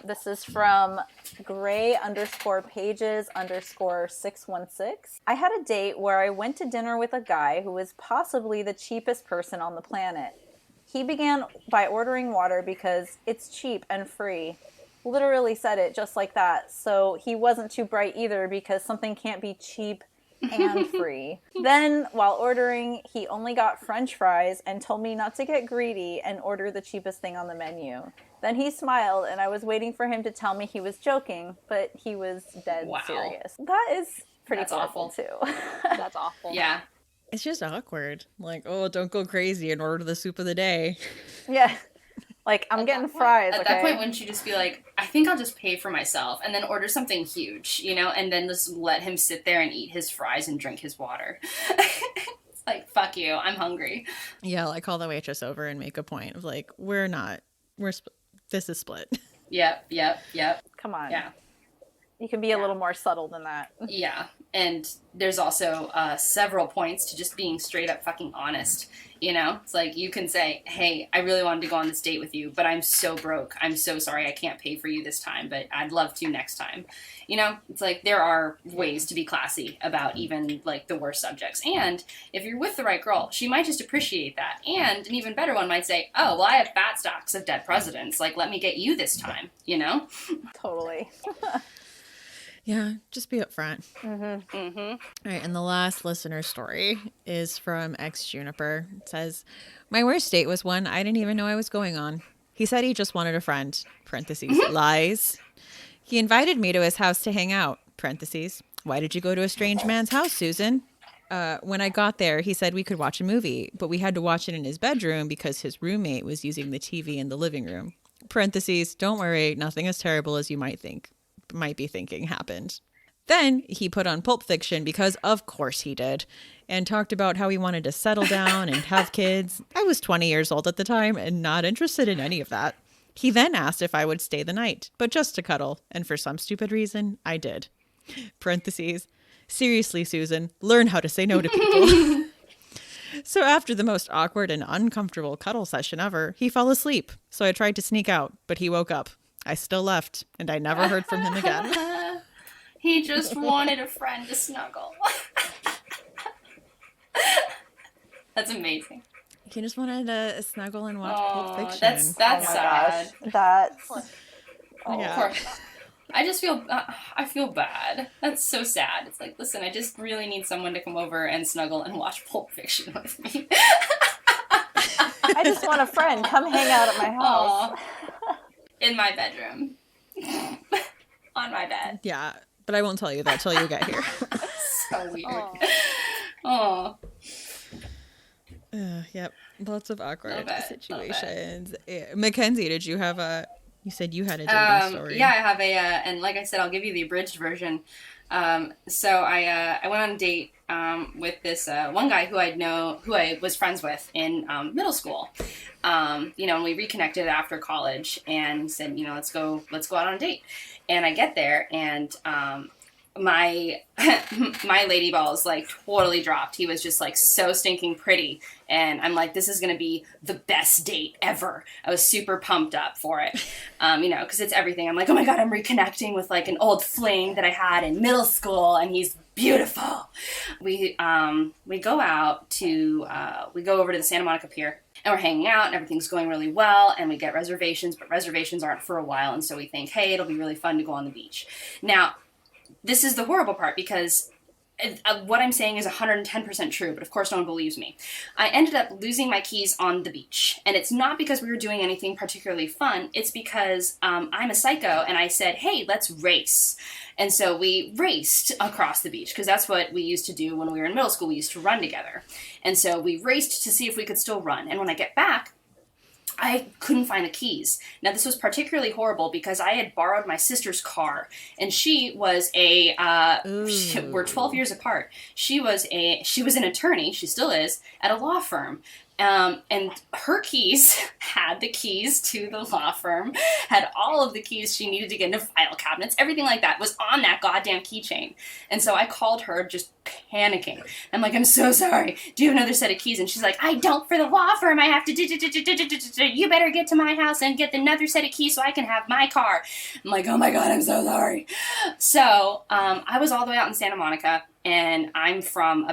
This is from Gray_pages_616. I had a date where I went to dinner with a guy who was possibly the cheapest person on the planet. He began by ordering water because it's cheap and free. Literally said it just like that. So he wasn't too bright either because something can't be cheap and free. Then, while ordering, he only got French fries and told me not to get greedy and order the cheapest thing on the menu. Then he smiled, and I was waiting for him to tell me he was joking, but he was dead serious. That is pretty awful, too. That's awful. Yeah. It's just awkward. Like, oh, don't go crazy and order the soup of the day. Yeah. Like, I'm getting fries, At that point, wouldn't you just be like, I think I'll just pay for myself and then order something huge, you know, and then just let him sit there and eat his fries and drink his water. It's like, fuck you, I'm hungry. Yeah, like call the waitress over and make a point of like, this is split. Yep. Come on. Yeah. You can be a little more subtle than that. Yeah. And there's also several points to just being straight up fucking honest. You know, it's like you can say, hey, I really wanted to go on this date with you, but I'm so broke. I'm so sorry I can't pay for you this time, but I'd love to next time. You know, it's like there are ways to be classy about even like the worst subjects. And if you're with the right girl, she might just appreciate that. And an even better one might say, oh, well, I have fat stocks of dead presidents. Like, let me get you this time, you know? Totally. Yeah, just be upfront. All right, and the last listener story is from ex Juniper. It says, my worst date was one I didn't even know I was going on. He said he just wanted a friend, parentheses, lies. He invited me to his house to hang out, parentheses. Why did you go to a strange man's house, Susan? When I got there, he said we could watch a movie, but we had to watch it in his bedroom because his roommate was using the TV in the living room. Parentheses, don't worry, nothing as terrible as you might be thinking happened. Then he put on Pulp Fiction because of course he did, and talked about how he wanted to settle down and have kids. I was 20 years old at the time and not interested in any of that. He then asked if I would stay the night, but just to cuddle, and for some stupid reason, I did. Parentheses, seriously, Susan, learn how to say no to people. So after the most awkward and uncomfortable cuddle session ever, he fell asleep. So I tried to sneak out, but he woke up. I still left, and I never heard from him again. He just wanted a friend to snuggle. That's amazing. He just wanted to snuggle and watch Pulp Fiction. That's sad. That's... Yeah. I feel bad. That's so sad. It's like, listen, I just really need someone to come over and snuggle and watch Pulp Fiction with me. I just want a friend. Come hang out at my house. In my bedroom. On my bed. Yeah, but I won't tell you that till you get here. So weird. Oh. Yep, lots of awkward situations. Yeah, Mackenzie, did you have you said you had a dating story. Yeah, I have and like I said, I'll give you the abridged version. So I went on a date with this one guy who I was friends with in middle school. And we reconnected after college and said, let's go out on a date. And I get there and my lady balls like totally dropped. He was just like so stinking pretty. And I'm like, this is going to be the best date ever. I was super pumped up for it. Cause it's everything. I'm like, oh my God, I'm reconnecting with like an old fling that I had in middle school and he's beautiful. We go out to, we go over to the Santa Monica Pier and we're hanging out and everything's going really well and we get reservations, but reservations aren't for a while. And so we think, hey, it'll be really fun to go on the beach. Now, this is the horrible part because what I'm saying is 110% true, but of course no one believes me. I ended up losing my keys on the beach. And it's not because we were doing anything particularly fun. It's because I'm a psycho and I said, hey, let's race. And so we raced across the beach because that's what we used to do when we were in middle school. We used to run together. And so we raced to see if we could still run. And when I get back, I couldn't find the keys. Now, this was particularly horrible because I had borrowed my sister's car, and she was we're 12 years apart. She was an attorney, she still is, at a law firm. And her keys had the keys to the law firm, had all of the keys she needed to get into file cabinets, everything like that was on that goddamn keychain. And so I called her just panicking. I'm like, I'm so sorry. Do you have another set of keys? And she's like, I don't for the law firm. I have to, you better get to my house and get another set of keys so I can have my car. I'm like, oh my God, I'm so sorry. So I was all the way out in Santa Monica, and I'm from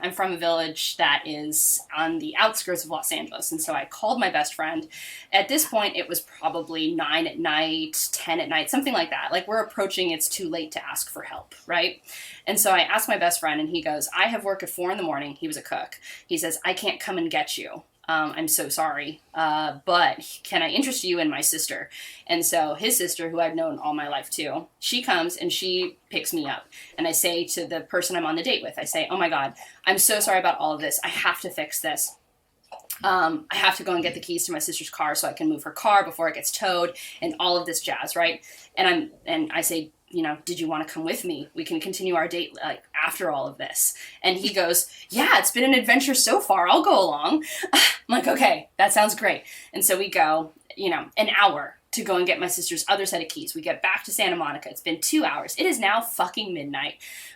I'm from a village that is on the outskirts of Los Angeles. And so I called my best friend. At this point, it was probably 9 at night, 10 at night, something like that. Like, we're approaching, it's too late to ask for help, right? And so I asked my best friend, and he goes, I have work at 4 a.m. He was a cook. He says, I can't come and get you. I'm so sorry, but can I interest you in my sister? And so his sister, who I've known all my life too, she comes and she picks me up. And I say to the person I'm on the date with, I say, oh my God, I'm so sorry about all of this. I have to fix this. I have to go and get the keys to my sister's car so I can move her car before it gets towed and all of this jazz, right? And I say, did you want to come with me? We can continue our date after all of this. And he goes, yeah, it's been an adventure so far. I'll go along. I'm like, okay, that sounds great. And so we go, an hour to go and get my sister's other set of keys. We get back to Santa Monica. It's been 2 hours. It is now fucking midnight.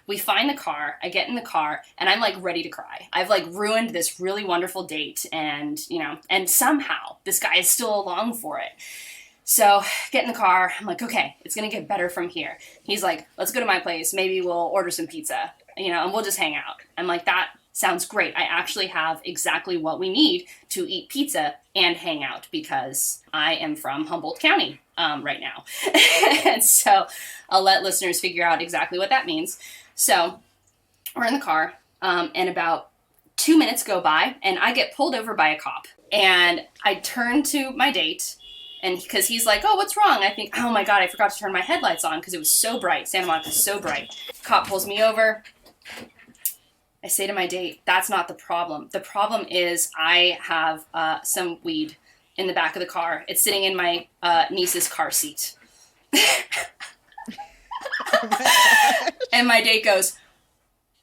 We find the car. I get in the car and I'm like ready to cry. I've ruined this really wonderful date, and somehow this guy is still along for it. So get in the car. I'm like, okay, it's going to get better from here. He's like, let's go to my place. Maybe we'll order some pizza, and we'll just hang out. I'm like, that sounds great. I actually have exactly what we need to eat pizza and hang out because I am from Humboldt County right now. And so I'll let listeners figure out exactly what that means. So we're in the car and about 2 minutes go by and I get pulled over by a cop. And I turn to my date. And because he's like, oh, what's wrong? I think, oh my God, I forgot to turn my headlights on because it was so bright. Santa Monica was so bright. Cop pulls me over. I say to my date, that's not the problem. The problem is I have some weed in the back of the car. It's sitting in my niece's car seat. And my date goes,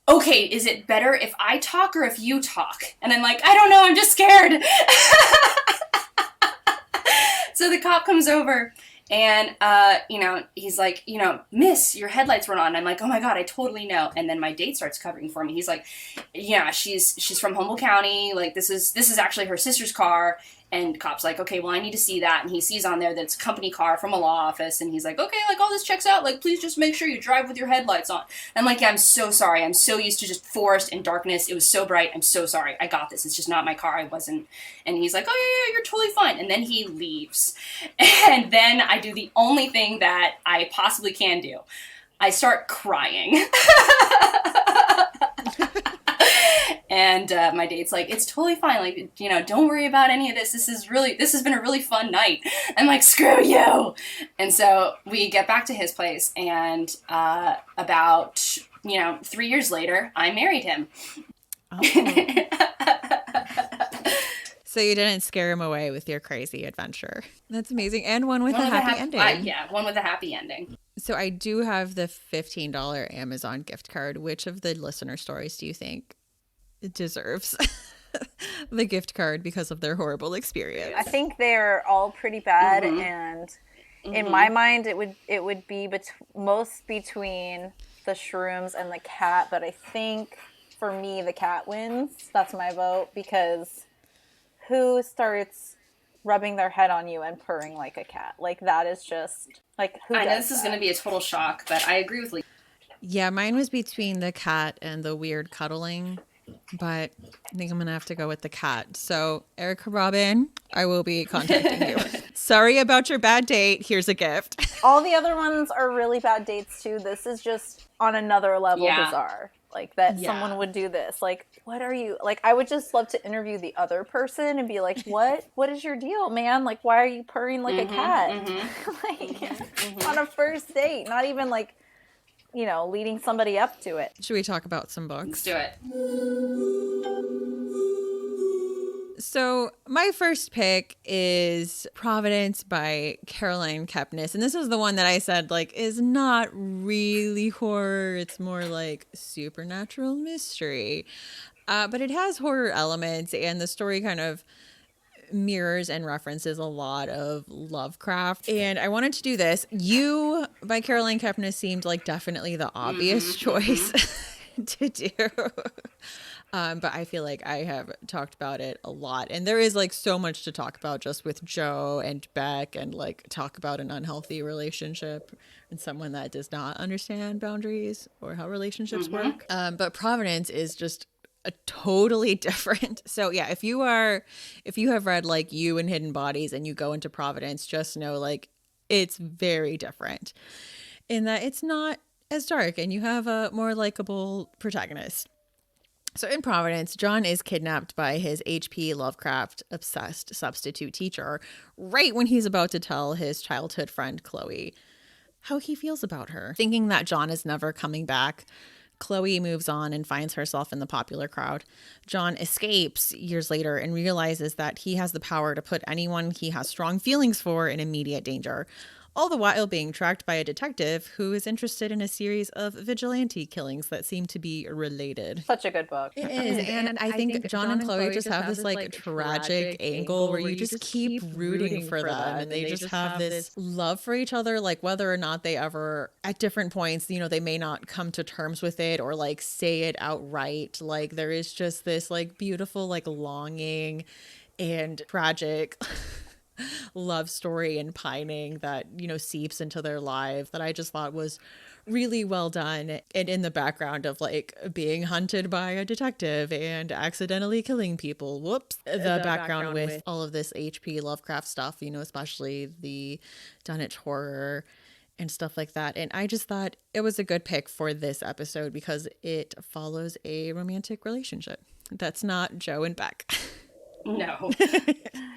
okay, is it better if I talk or if you talk? And I'm like, I don't know, I'm just scared. So the cop comes over and, he's like, miss, your headlights weren't on. And I'm like, oh my God, I totally know. And then my date starts covering for me. He's like, yeah, she's from Humboldt County. Like, this is actually her sister's car. And cop's like, okay, well, I need to see that. And he sees on there that it's a company car from a law office. And he's like, okay, all this checks out. Please just make sure you drive with your headlights on. And I'm like, yeah, I'm so sorry. I'm so used to just forest and darkness. It was so bright. I'm so sorry. I got this. It's just not my car. I wasn't. And he's like, oh, yeah, you're totally fine. And then he leaves. And then I do the only thing that I possibly can do. I start crying. And my date's like, it's totally fine. Don't worry about any of this. This has been a really fun night. I'm like, screw you. And so we get back to his place. And about, 3 years later, I married him. Oh. So you didn't scare him away with your crazy adventure. That's amazing. And one with a happy ending. One with a happy ending. So I do have the $15 Amazon gift card. Which of the listener stories do you think deserves the gift card because of their horrible experience? I think they're all pretty bad, and in my mind, it would be most between the shrooms and the cat. But I think for me, the cat wins. That's my vote, because who starts rubbing their head on you and purring like a cat? That is just who? I know this is going to be a total shock, but I agree with Lisa. Yeah, mine was between the cat and the weird cuddling. But I think I'm going to have to go with the cat. So, Erica Robin, I will be contacting you. Sorry about your bad date. Here's a gift. All the other ones are really bad dates, too. This is just on another level bizarre. Someone would do this. What are you... I would just love to interview the other person and be like, what is your deal, man? Why are you purring like a cat? On a first date. Not even, leading somebody up to it. Should we talk about some books? Let's do it. So my first pick is Providence by Caroline Kepnes. And this is the one that I said, like, is not really horror. It's more like supernatural mystery. But it has horror elements, and the story kind of mirrors and references a lot of Lovecraft. And I wanted to do this. You by Caroline Kepnes seemed like definitely the obvious choice to do. But I feel like I have talked about it a lot. And there is like so much to talk about just with Joe and Beck, and like talk about an unhealthy relationship and someone that does not understand boundaries or how relationships work. But Providence is just a totally different. So yeah, if you have read like You and Hidden Bodies and you go into Providence, just know like it's very different in that it's not as dark and you have a more likable protagonist. So in Providence, John is kidnapped by his H.P. Lovecraft obsessed substitute teacher right when he's about to tell his childhood friend Chloe how he feels about her. Thinking that John is never coming back, Chloe moves on and finds herself in the popular crowd. John escapes years later and realizes that he has the power to put anyone he has strong feelings for in immediate danger, all the while being tracked by a detective who is interested in a series of vigilante killings that seem to be related. Such a good book. It is. And I think John and Chloe just have this like tragic angle where you just keep rooting for them, and they just have this love for each other, like whether or not they ever at different points, you know, they may not come to terms with it or like say it outright. Like there is just this like beautiful like longing and tragic love story and pining that, you know, seeps into their life that I just thought was really well done. And in the background of like being hunted by a detective and accidentally killing people. Whoops. The background with all of this H.P. Lovecraft stuff, you know, especially the Dunwich horror and stuff like that. And I just thought it was a good pick for this episode because it follows a romantic relationship. That's not Joe and Beck. No.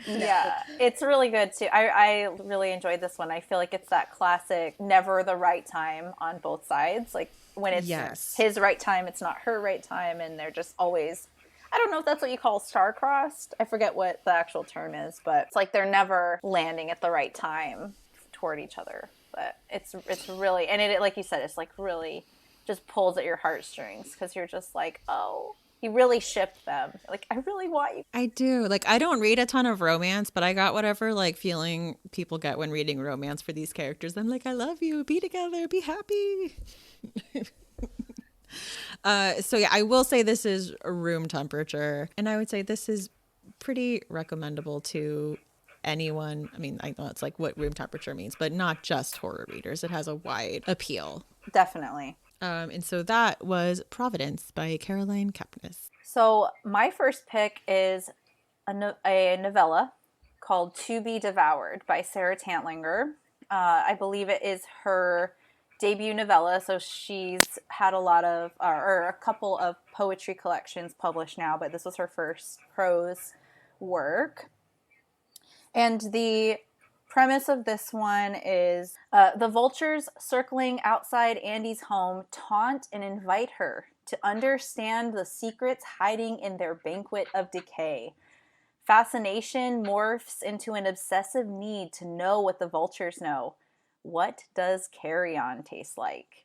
Yeah, it's really good too. I really enjoyed this one. I feel like it's that classic never the right time on both sides. Like when it's his right time, it's not her right time, and they're just always, I don't know if that's what you call star-crossed. I forget what the actual term is, but it's like they're never landing at the right time toward each other. But it's really, and it like you said, it's like really just pulls at your heartstrings because you're just like, oh, you really ship them. Like, I really want you. I do. Like, I don't read a ton of romance, but I got whatever, like, feeling people get when reading romance for these characters. I'm like, I love you. Be together. Be happy. So, yeah, I will say this is room temperature. And I would say this is pretty recommendable to anyone. I mean, I know it's like what room temperature means, but not just horror readers. It has a wide appeal. Definitely. And so that was Providence by Caroline Kepnes. So my first pick is a novella called To Be Devoured by Sarah Tantlinger. I believe it is her debut novella, so she's had a lot of, or a couple of poetry collections published now, but this was her first prose work. And the premise of this one is the vultures circling outside Andy's home taunt and invite her to understand the secrets hiding in their banquet of decay. Fascination morphs into an obsessive need to know what the vultures know. What does carry-on taste like?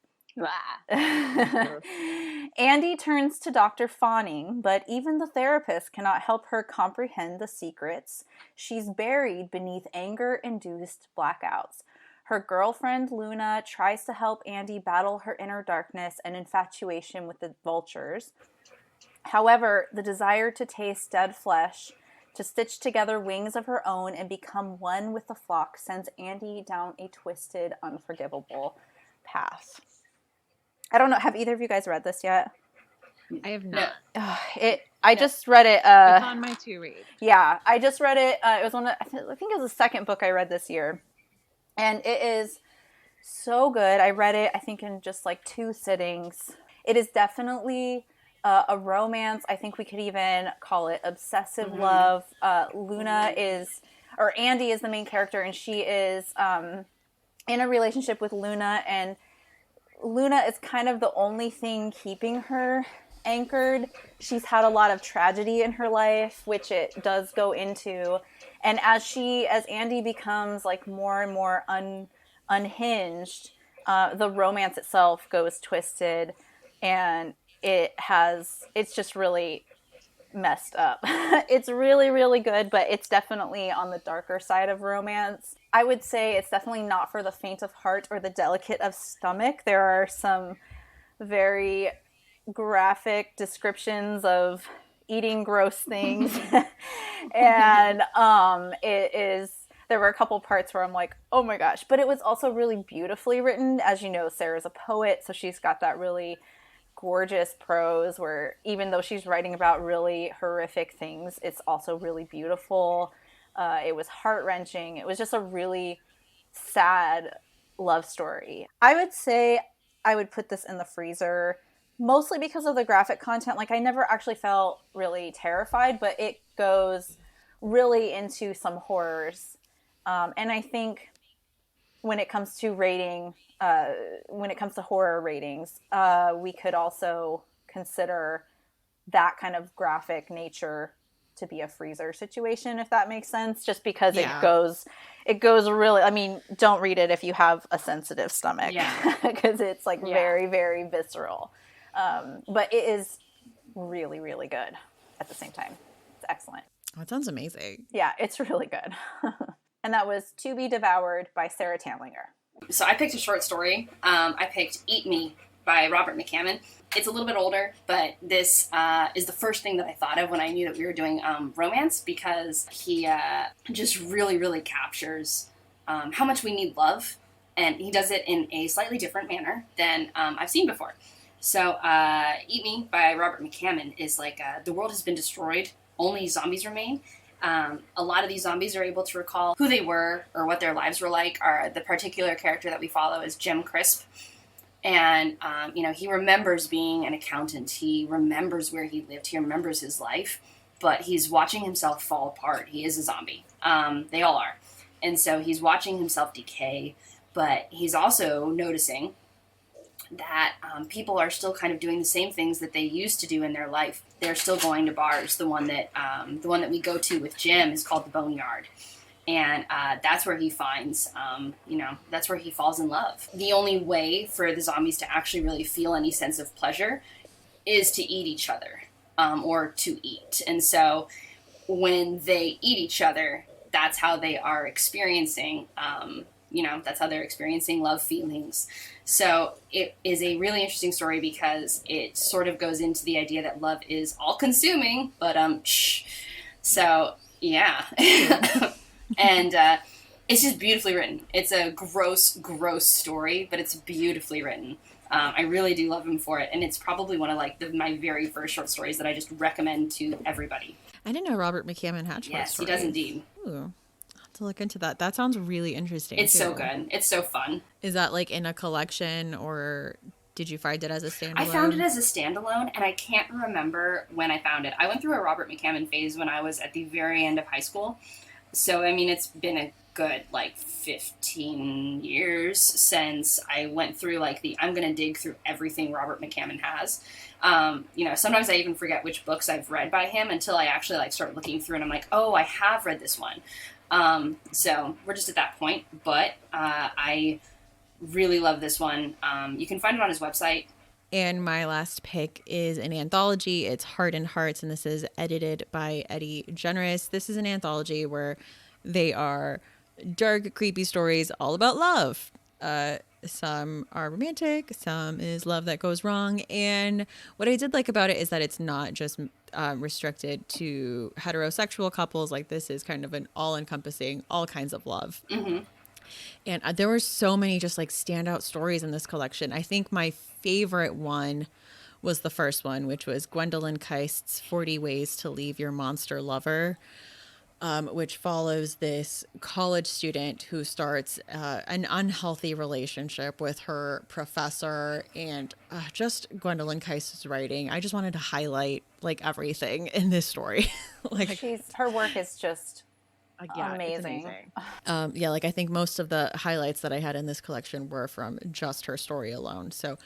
Andy turns to Dr. Fawning, but even the therapist cannot help her comprehend the secrets. She's buried beneath anger-induced blackouts. Her girlfriend, Luna, tries to help Andy battle her inner darkness and infatuation with the vultures. However, the desire to taste dead flesh, to stitch together wings of her own and become one with the flock sends Andy down a twisted, unforgivable path. I don't know. Have either of you guys read this yet? I have not. I just read it. It's on my to read. Yeah, I just read it. It was I think it was the second book I read this year, and it is so good. I read it, I think, in just like 2 sittings. It is definitely a romance. I think we could even call it obsessive love. Luna is, or Andy is the main character, and she is in a relationship with Luna, and Luna is kind of the only thing keeping her anchored. She's had a lot of tragedy in her life, which it does go into. And as Andy becomes like more and more unhinged, the romance itself goes twisted, and it's just really messed up. It's really, really good, but it's definitely on the darker side of romance. I would say it's definitely not for the faint of heart or the delicate of stomach. There are some very graphic descriptions of eating gross things. And there were a couple parts where I'm like, oh my gosh. But it was also really beautifully written. As you know, Sarah's a poet, so she's got that really gorgeous prose where even though she's writing about really horrific things, it's also really beautiful. It was heart-wrenching. It was just a really sad love story. I would say I would put this in the freezer, mostly because of the graphic content. Like, I never actually felt really terrified, but it goes really into some horrors. And I think when it comes to rating, when it comes to horror ratings, we could also consider that kind of graphic nature to be a freezer situation, if that makes sense, just because it goes really, I mean, don't read it if you have a sensitive stomach, because it's like very, very visceral. But it is really, really good at the same time. It's excellent. Oh, that sounds amazing. Yeah, it's really good. And that was To Be Devoured by Sarah Tanlinger. So I picked a short story. I picked Eat Me by Robert McCammon. It's a little bit older, but this is the first thing that I thought of when I knew that we were doing romance, because he just really, really captures how much we need love, and he does it in a slightly different manner than I've seen before. So Eat Me by Robert McCammon is like, the world has been destroyed, only zombies remain. A lot of these zombies are able to recall who they were or what their lives were like. The particular character that we follow is Jim Crisp. And, he remembers being an accountant. He remembers where he lived. He remembers his life. But he's watching himself fall apart. He is a zombie. They all are. And so he's watching himself decay. But he's also noticing that people are still kind of doing the same things that they used to do in their life. They're still going to bars. The one that we go to with Jim is called the Boneyard. And that's where he finds, that's where he falls in love. The only way for the zombies to actually really feel any sense of pleasure is to eat each other, or to eat. And so when they eat each other, that's how they are experiencing, that's how they're experiencing love feelings. So it is a really interesting story because it sort of goes into the idea that love is all-consuming, but So, yeah. And it's just beautifully written. It's a gross, gross story, but it's beautifully written. I really do love him for it, and it's probably one of my very first short stories that I just recommend to everybody. I didn't know Robert McCammon had short stories. Yes, he does indeed. Ooh. To look into that. That sounds really interesting. It's so good. It's so fun. Is that like in a collection, or did you find it as a standalone? I found it as a standalone, and I can't remember when I found it. I went through a Robert McCammon phase when I was at the very end of high school. So, I mean, it's been a good, 15 years since I went through, I'm going to dig through everything Robert McCammon has. Sometimes I even forget which books I've read by him until I actually, start looking through, and I'm like, oh, I have read this one. So we're just at that point, but I really love this one. You can find it on his website. And my last pick is an anthology. It's Heart and Hearts, and this is edited by Eddie Generous. This is an anthology where they are dark, creepy stories all about love. Some are romantic, some is love that goes wrong. And what I did like about it is that it's not just restricted to heterosexual couples. This is kind of an all-encompassing, all kinds of love. Mm-hmm. And there were so many just standout stories in this collection. I think my favorite one was the first one, which was Gwendolyn Keist's 40 Ways to Leave Your Monster Lover, which follows this college student who starts an unhealthy relationship with her professor. And just Gwendolyn Keist's writing, I just wanted to highlight everything in this story. Her work is just Yeah, amazing. I think most of the highlights that I had in this collection were from just her story alone. So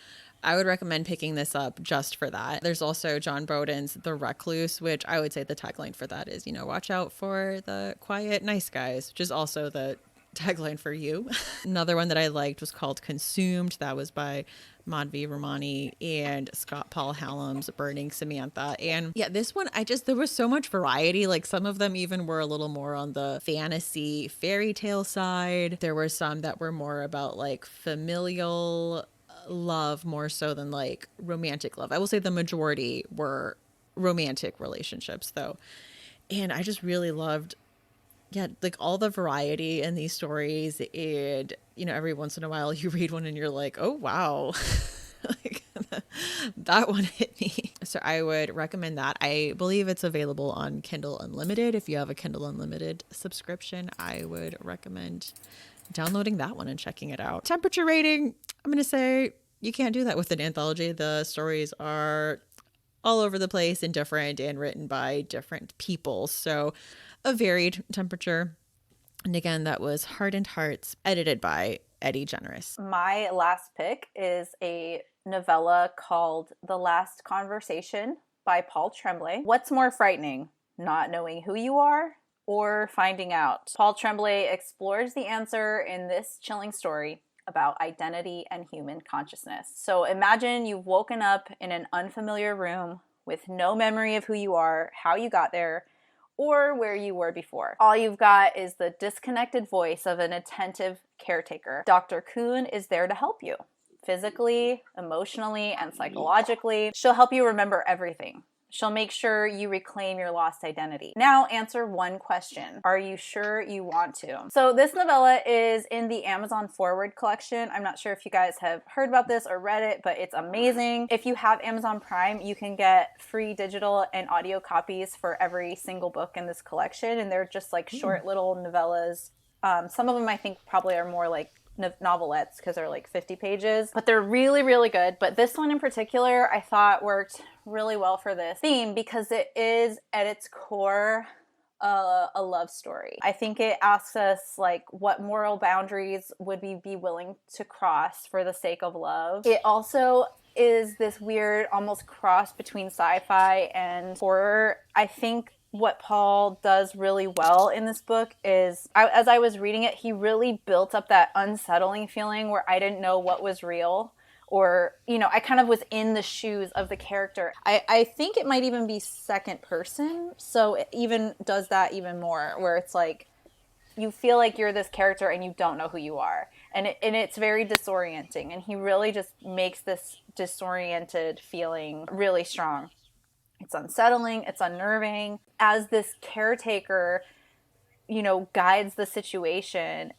I would recommend picking this up just for that. There's also John Bowden's The Recluse, which I would say the tagline for that is, watch out for the quiet, nice guys, which is also the tagline for You. Another one that I liked was called Consumed. That was by Madhvi Ramani and Scott Paul Hallam's Burning Samantha. And yeah, this one, there was so much variety. Like some of them even were a little more on the fantasy fairy tale side. There were some that were more about like familial love more so than like romantic love. I will say the majority were romantic relationships though. And I just really loved like all the variety in these stories. And, every once in a while you read one and you're like, oh, wow. Like that one hit me. So I would recommend that. I believe it's available on Kindle Unlimited. If you have a Kindle Unlimited subscription, I would recommend downloading that one and checking it out. Temperature rating, I'm going to say you can't do that with an anthology. The stories are all over the place and different and written by different people. So a varied temperature. And again, that was Hardened Hearts, edited by Eddie Generous. My last pick is a novella called The Last Conversation by Paul Tremblay. What's more frightening, not knowing who you are or finding out? Paul Tremblay explores the answer in this chilling story about identity and human consciousness. So imagine you've woken up in an unfamiliar room with no memory of who you are, how you got there, or where you were before. All you've got is the disconnected voice of an attentive caretaker. Dr. Kuhn is there to help you, physically, emotionally, and psychologically. She'll help you remember everything. She'll make sure you reclaim your lost identity. Now answer one question. Are you sure you want to? So this novella is in the Amazon Forward collection. I'm not sure if you guys have heard about this or read it, but it's amazing. If you have Amazon Prime, you can get free digital and audio copies for every single book in this collection. And they're just like short little novellas. Some of them I think probably are more like novelettes because they're like 50 pages, but they're really, really good. But this one in particular, I thought worked really well for this theme because it is at its core a love story. I think it asks us like what moral boundaries would we be willing to cross for the sake of love. It also is this weird almost cross between sci-fi and horror. I think what Paul does really well in this book is, as I was reading it, he really built up that unsettling feeling where I didn't know what was real, or, I kind of was in the shoes of the character. I think it might even be second person, so it even does that even more, where it's like, you feel like you're this character and you don't know who you are. And it's very disorienting, and he really just makes this disoriented feeling really strong. It's unsettling, it's unnerving. As this caretaker, guides the situation,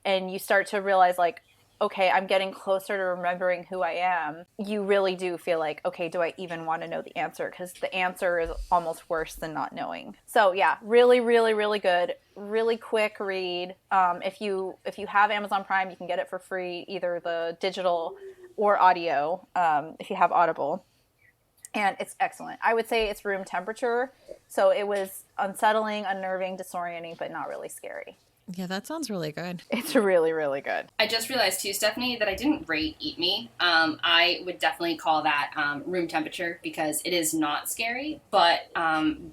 and you start to realize like, okay, I'm getting closer to remembering who I am. You really do feel like, okay, do I even want to know the answer? Because the answer is almost worse than not knowing. So yeah, really, really, really good. Really quick read. If you have Amazon Prime, you can get it for free, either the digital or audio, if you have Audible. And it's excellent. I would say it's room temperature. So it was unsettling, unnerving, disorienting, but not really scary. Yeah, that sounds really good. It's really, really good. I just realized too, Stephanie, that I didn't rate Eat Me. I would definitely call that room temperature because it is not scary, but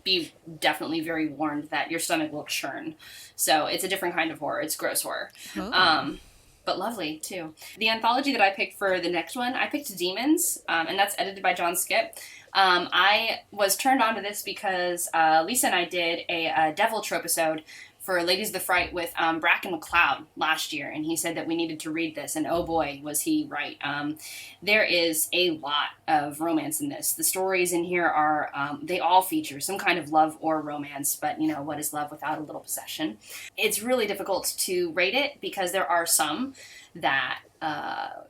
be definitely very warned that your stomach will churn. So it's a different kind of horror. It's gross horror. Oh. But lovely, too. The anthology that I picked for the next one, I picked Demons, and that's edited by John Skip. I was turned on to this because Lisa and I did a Devil trope episode for Ladies of the Fright with Bracken McLeod last year, and he said that we needed to read this, and oh boy, was he right. There is a lot of romance in this. The stories in here are, they all feature some kind of love or romance, but what is love without a little possession? It's really difficult to rate it because there are some that,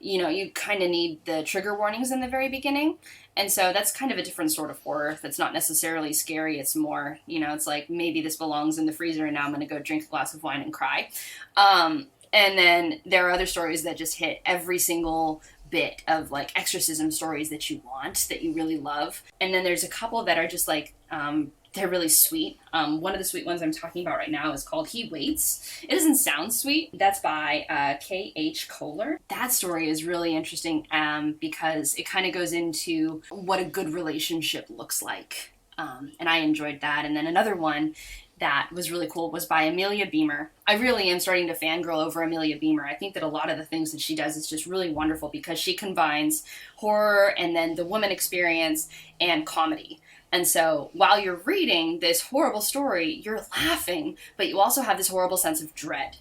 you kind of need the trigger warnings in the very beginning. And so that's kind of a different sort of horror that's not necessarily scary. It's more, it's like maybe this belongs in the freezer and now I'm going to go drink a glass of wine and cry. And then there are other stories that just hit every single bit of exorcism stories that you want, that you really love. And then there's a couple that are just They're really sweet. One of the sweet ones I'm talking about right now is called He Waits. It doesn't sound sweet. That's by K.H. Kohler. That story is really interesting because it kind of goes into what a good relationship looks like. And I enjoyed that. And then another one that was really cool was by Amelia Beamer. I really am starting to fangirl over Amelia Beamer. I think that a lot of the things that she does is just really wonderful because she combines horror and then the woman experience and comedy. And so while you're reading this horrible story, you're laughing, but you also have this horrible sense of dread.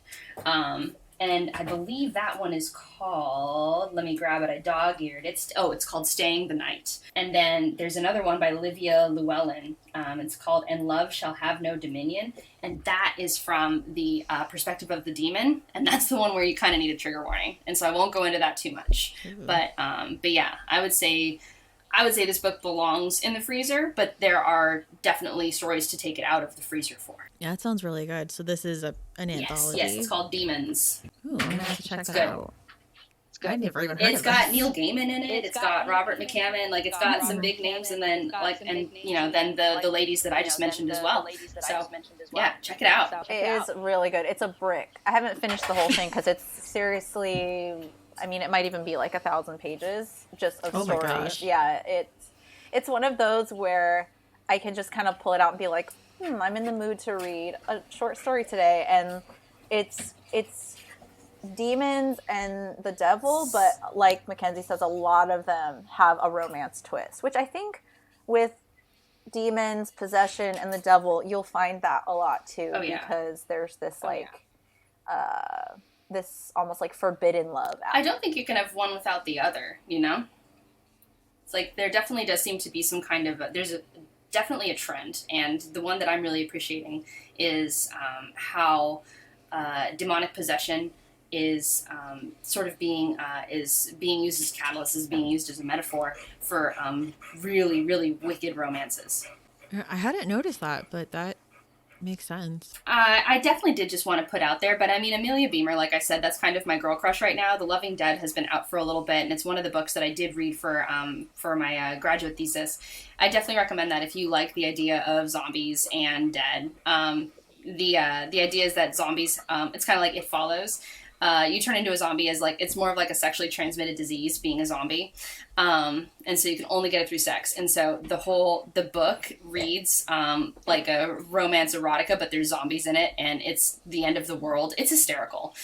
And I believe that one is called, let me grab it, I dog-eared. It's called Staying the Night. And then there's another one by Olivia Llewellyn. It's called And Love Shall Have No Dominion. And that is from the perspective of the demon. And that's the one where you kind of need a trigger warning. And so I won't go into that too much. But yeah, I would say this book belongs in the freezer, but there are definitely stories to take it out of the freezer for. Yeah, it sounds really good. So this is an anthology. Yes, it's called Demons. Ooh, I'm gonna have to check that good. out. It's good. I never even heard of It's got this. Neil Gaiman in it. It's got Robert McCammon. Like it's got some big names, and then then the ladies that I just mentioned as well. So yeah, check it out. It is really good. It's a brick. I haven't finished the whole thing because it's seriously. I mean, it might even be like 1,000 pages just of stories. My gosh. Yeah, it's one of those where I can just kind of pull it out and be like, I'm in the mood to read a short story today, and it's demons and the devil, but like Mackenzie says, a lot of them have a romance twist, which I think with demons, possession, and the devil, you'll find that a lot too, because there's this this almost like forbidden love. I don't think you can have one without the other, you know? It's like there definitely does seem to be some kind of, definitely a trend. And the one that I'm really appreciating is how demonic possession is sort of being used as a catalyst, is being used as a metaphor for really, really wicked romances. I hadn't noticed that, but that makes sense. I definitely did just want to put out there, but I mean, Amelia Beamer, like I said, that's kind of my girl crush right now. The Loving Dead has been out for a little bit, and it's one of the books that I did read for my graduate thesis. I definitely recommend that if you like the idea of zombies and dead. The idea is that zombies, it's kind of like It Follows. You turn into a zombie as it's more of like a sexually transmitted disease, being a zombie. And so you can only get it through sex. And so the book reads like a romance erotica, but there's zombies in it, and it's the end of the world. It's hysterical.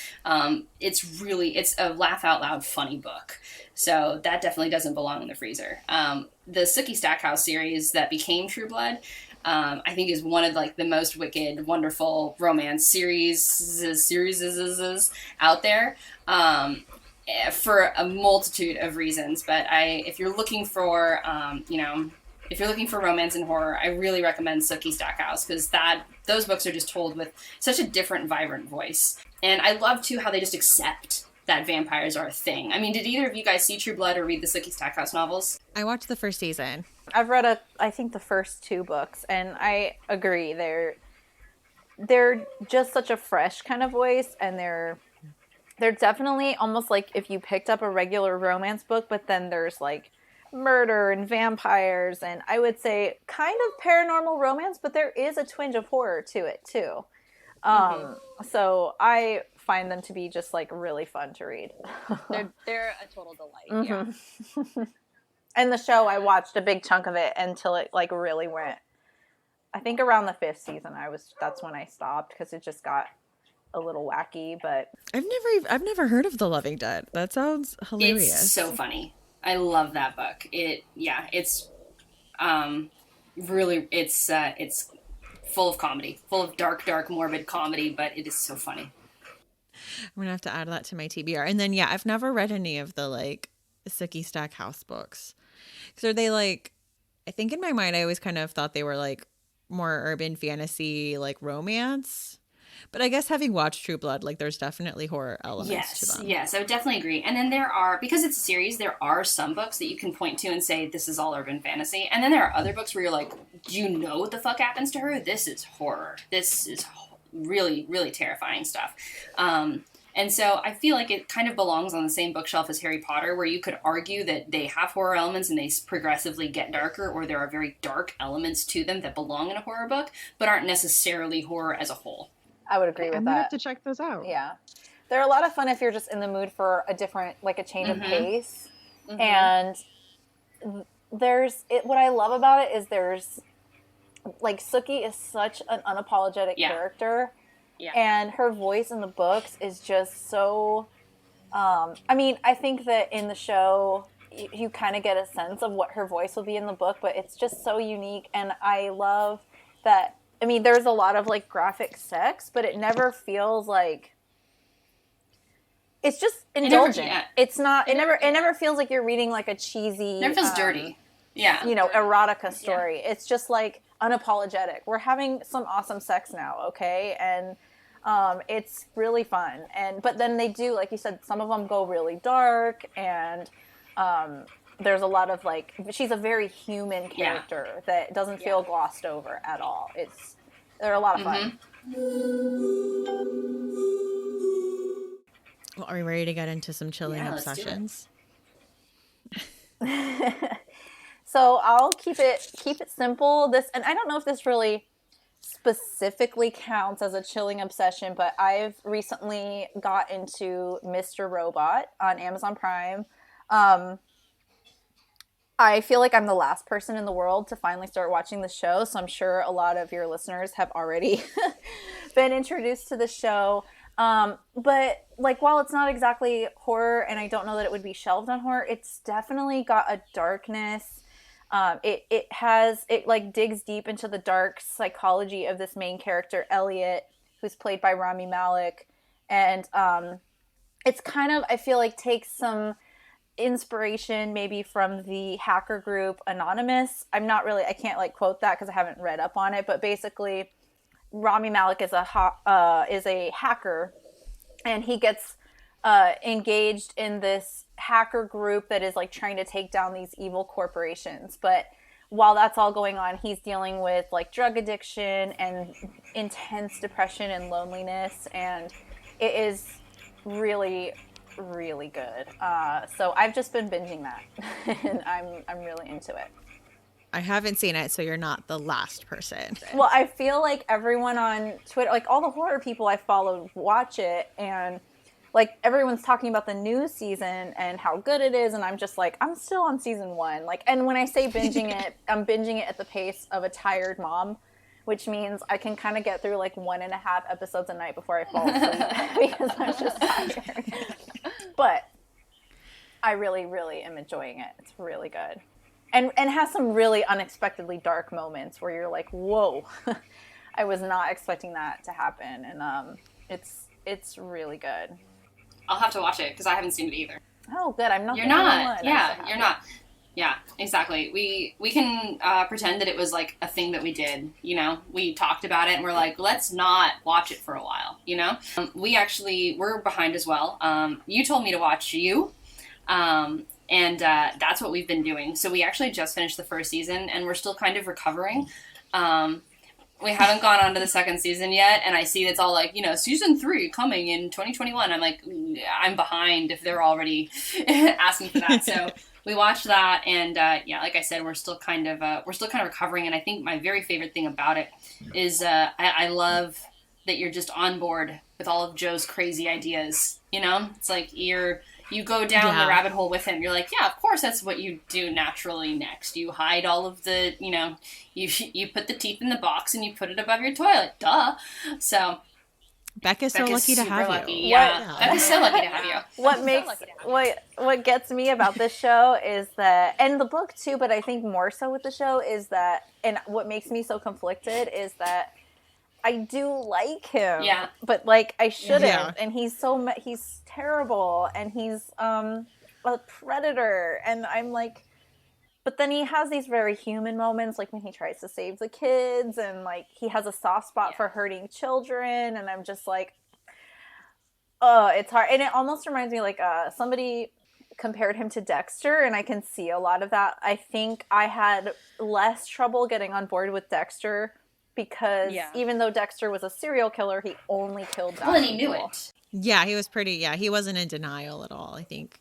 It's a laugh out loud funny book. So that definitely doesn't belong in the freezer. The Sookie Stackhouse series that became True Blood, I think is one of the most wicked, wonderful romance series out there, for a multitude of reasons. But if you're looking for, romance and horror, I really recommend Sookie Stackhouse, because those books are just told with such a different, vibrant voice. And I love too how they just accept that vampires are a thing. I mean, did either of you guys see True Blood or read the Sookie Stackhouse novels? I watched the first season. I've read I think the first 2 books, and I agree. They're just such a fresh kind of voice, and they're definitely almost like if you picked up a regular romance book, but then there's murder and vampires, and I would say kind of paranormal romance, but there is a twinge of horror to it too. So I find them to be just really fun to read. they're a total delight. Yeah. And the show, I watched a big chunk of it until it really went. I think around the 5th season, that's when I stopped, because it just got a little wacky. But I've never heard of The Loving Dead. That sounds hilarious. It's so funny. I love that book. It's really it's full of comedy, full of dark, morbid comedy, but it is so funny. I'm gonna have to add that to my TBR. And then I've never read any of the Sookie Stackhouse books. So are they I think in my mind I always kind of thought they were more urban fantasy, romance. But I guess having watched True Blood, there's definitely horror elements to them. Yes, I would definitely agree. And then there are, because it's a series, there are some books that you can point to and say, this is all urban fantasy. And then there are other books where you're like, do you know what the fuck happens to her? This is horror. This is really, really terrifying stuff. And And so I feel like it kind of belongs on the same bookshelf as Harry Potter, where you could argue that they have horror elements and they progressively get darker, or there are very dark elements to them that belong in a horror book, but aren't necessarily horror as a whole. I would agree with I'm that. gonna have to check those out. Yeah. They're a lot of fun if you're just in the mood for a different, like a change of pace. And what I love about it is there's, like, Sookie is such an unapologetic character. Yeah. And her voice in the books is just so, I mean, I think that in the show, you kind of get a sense of what her voice will be in the book, but it's just so unique. And I love that, I mean, there's a lot of, like, graphic sex, but it never feels like, it's just indulgent. It's not, it never feels like you're reading, like, a cheesy. It never feels dirty. Yeah. You know, erotica story. Yeah. It's just, like, unapologetic. We're having some awesome sex now, okay? And it's really fun. But then they do, like you said, some of them go really dark, and there's a lot of, like, she's a very human character that doesn't feel glossed over at all. They're a lot of fun. Well, are we ready to get into some chilling obsessions? So I'll keep it simple. And I don't know if this really specifically counts as a chilling obsession, but I've recently got into Mr. Robot on Amazon Prime. I feel like I'm the last person in the world to finally start watching the show, so I'm sure a lot of your listeners have already been introduced to the show. But, like, while it's not exactly horror, and I don't know that it would be shelved on horror, it's definitely got a darkness. It like digs deep into the dark psychology of this main character, Elliot, who's played by Rami Malek. And, it's kind of, I feel like, takes some inspiration maybe from the hacker group Anonymous. I can't, like, quote that because I haven't read up on it, but basically Rami Malek is a hacker, and he gets engaged in this hacker group that is, like, trying to take down these evil corporations. But while that's all going on, he's dealing with, like, drug addiction and intense depression and loneliness, and it is really, really good. So I've just been binging that, and I'm really into it. I haven't seen it, so you're not the last person. Well, I feel like everyone on Twitter, like all the horror people I followed, watch it, and, like, everyone's talking about the new season and how good it is, and I'm just like, I'm still on season 1. Like, and when I say binging it, I'm binging it at the pace of a tired mom, which means I can kind of get through, like, 1.5 episodes a night before I fall asleep because I'm just tired. But I really, really am enjoying it. It's really good. And has some really unexpectedly dark moments where you're like, whoa, I was not expecting that to happen. And it's really good. I'll have to watch it because I haven't seen it either. Oh, good. I'm not. You're not. Yeah, you're not. Yeah, exactly. We can pretend that it was, like, a thing that we did, you know? We talked about it and we're like, let's not watch it for a while, you know? We're behind as well. You told me to watch You. And that's what we've been doing. So we actually just finished the first season, and we're still kind of recovering. We haven't gone on to the second season yet, and I see it's all like, you know, season 3 coming in 2021. I'm like, I'm behind if they're already asking for that. So we watched that, and like I said, we're still kind of recovering. And I think my very favorite thing about it is I love that you're just on board with all of Joe's crazy ideas. You know, it's like you go down the rabbit hole with him. You're like, yeah, of course that's what you do naturally next. You hide all of the, you know, you put the teeth in the box and you put it above your toilet. Duh. So Becca's so lucky to have you. Yeah. Becca's so lucky to have you. What gets me about this show is that, and the book too, but I think more so with the show is that, and what makes me so conflicted is that I do like him, but, like, I shouldn't, and he's terrible, and he's a predator, and I'm like, but then he has these very human moments, like when he tries to save the kids, and, like, he has a soft spot for hurting children, and I'm just like, oh, it's hard, and it almost reminds me, like, somebody compared him to Dexter, and I can see a lot of that. I think I had less trouble getting on board with Dexter because even though Dexter was a serial killer, he only killed bad Well, and he people. knew it. Yeah, he was pretty, he wasn't in denial at all. I think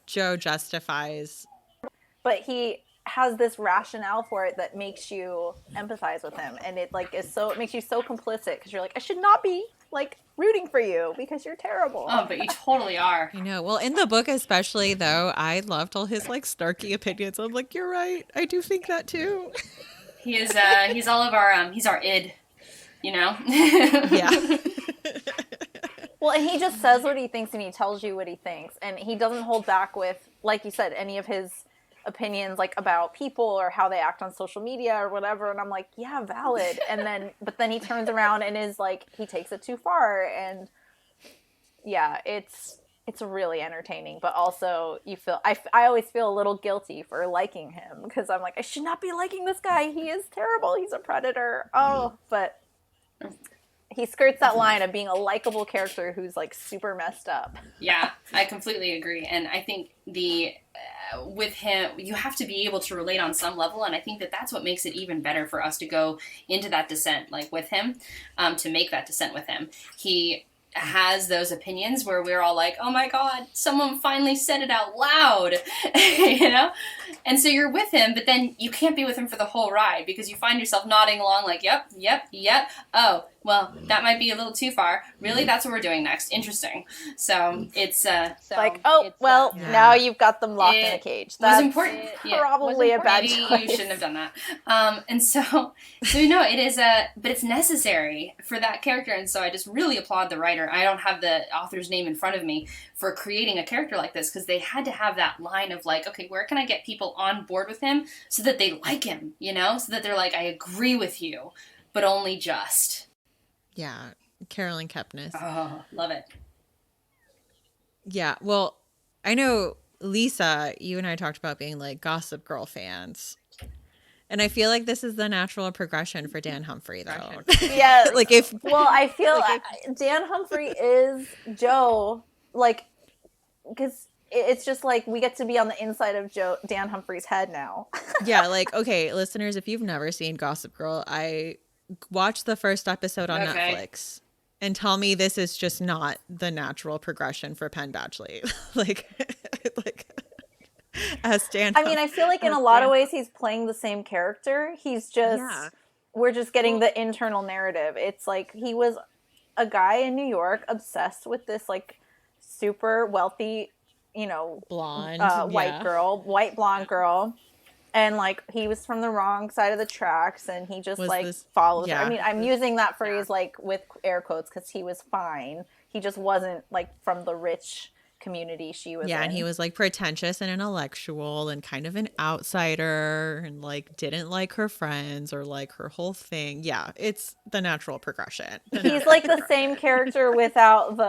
Joe justifies. But he has this rationale for it that makes you empathize with him. And it like is so, it makes you so complicit because you're like, I should not be like rooting for you because you're terrible. Oh, but you totally are. I know. Well, in the book especially, though, I loved all his like snarky opinions. I'm like, you're right. I do think that too. He is. He's all of our. He's our id. You know. Yeah. Well, and he just says what he thinks and he tells you what he thinks. And he doesn't hold back with, like you said, any of his opinions like about people or how they act on social media or whatever. And I'm like, yeah, valid. And then, but then he turns around and is like, he takes it too far. And yeah, it's really entertaining, but also you feel, I always feel a little guilty for liking him because I'm like, I should not be liking this guy. He is terrible. He's a predator. Oh, but he skirts that line of being a likable character who's like super messed up. Yeah, I completely agree. And I think with him, you have to be able to relate on some level. And I think that's what makes it even better for us to go into that descent, like with him, to make that descent with him. He has those opinions where we're all like, oh my God, someone finally said it out loud, you know? And so you're with him, but then you can't be with him for the whole ride because you find yourself nodding along like, yep. Oh, well, that might be a little too far. Really? That's what we're doing next. Interesting. So it's like, oh, well, now you've got them locked in a cage. That's was important. Probably a bad choice. Maybe you shouldn't have done that. And so no, it is but it's necessary for that character. And so I just really applaud the writer. I don't have the author's name in front of me for creating a character like this because they had to have that line of like, okay, where can I get people on board with him so that they like him, you know, so that they're like, I agree with you, but only just. Yeah, Carolyn Kepnes. Oh, love it. Yeah, well, I know, Lisa, you and I talked about being like Gossip Girl fans. And I feel like this is the natural progression for Dan Humphrey, though. Yeah. Like if... Well, I feel Dan Humphrey is Joe, like, because it's just like we get to be on the inside of Dan Humphrey's head now. Yeah, like, okay, listeners, if you've never seen Gossip Girl, watch the first episode on Netflix and tell me this is just not the natural progression for Penn Badgley. like as Dan. I mean, I feel like in a lot of ways he's playing the same character. He's just, we're just getting the internal narrative. It's like he was a guy in New York obsessed with this like super wealthy, you know, blonde, white blonde girl. And, like, he was from the wrong side of the tracks, and he just, follows her. I mean, I'm using that phrase, like, with air quotes, because he was fine. He just wasn't, like, from the rich community she was in. Yeah, and he was, like, pretentious and intellectual and kind of an outsider and, like, didn't like her friends or, like, her whole thing. Yeah, it's the natural progression. He's, like, the same character without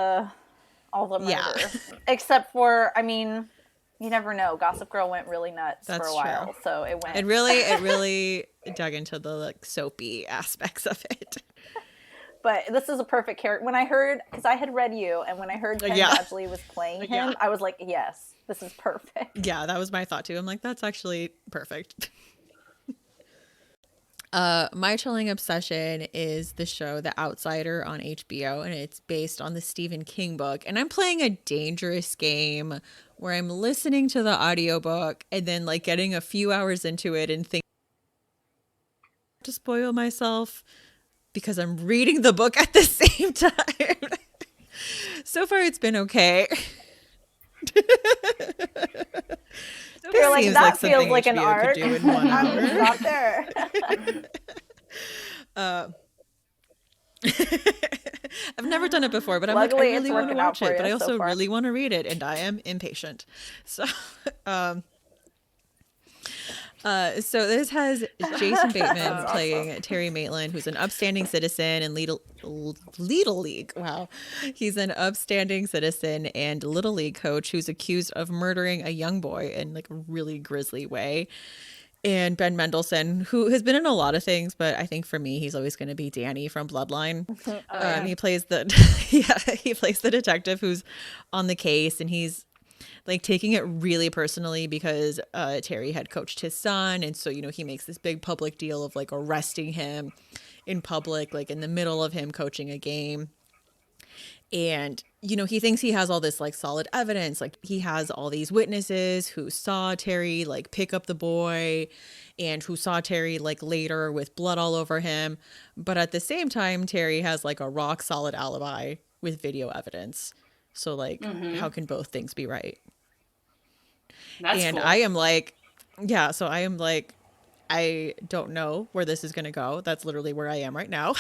all the murder. Yeah. Except for, I mean... You never know. Gossip Girl went really nuts for a while, true. So it went. It really dug into the like soapy aspects of it. But this is a perfect character. When I heard, because I had read you, and when I heard Penn Badgley was playing him, I was like, yes, this is perfect. Yeah, that was my thought too. I'm like, that's actually perfect. My chilling obsession is the show The Outsider on HBO, and it's based on the Stephen King book. And I'm playing a dangerous game where I'm listening to the audiobook and then like getting a few hours into it and think to spoil myself because I'm reading the book at the same time. So far it's been okay. You're like, that feels like an arc. I'm not there. I've never done it before, but I'm Luckily, like, I really want to watch it, but I also really want to read it, and I am impatient. So, so this has Jason Bateman playing Terry Maitland, who's an upstanding citizen and Little League. Wow. He's an upstanding citizen and Little League coach who's accused of murdering a young boy in like a really grisly way. And Ben Mendelsohn, who has been in a lot of things, but I think for me, he's always going to be Danny from Bloodline. He plays the he plays the detective who's on the case, and he's like taking it really personally because Terry had coached his son. And so, he makes this big public deal of like arresting him in public, like in the middle of him coaching a game. And, he thinks he has all this like solid evidence. Like he has all these witnesses who saw Terry like pick up the boy and who saw Terry like later with blood all over him. But at the same time, Terry has like a rock solid alibi with video evidence. So like, how can both things be right? That's and cool. I am like, I don't know where this is going to go. That's literally where I am right now.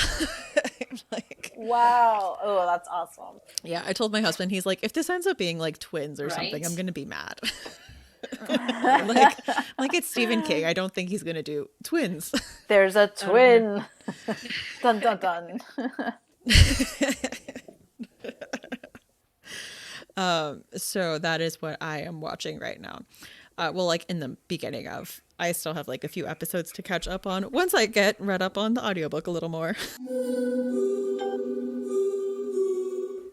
Like, wow. Oh, that's awesome. yeah, I told my husband, he's like, if this ends up being like twins or something, Right. I'm going to be mad. like it's Stephen King. I don't think he's going to do twins. There's a twin. Dun, dun, dun. So that is what I am watching right now. Well, like in the beginning of, I still have like a few episodes to catch up on once I get read up on the audiobook a little more.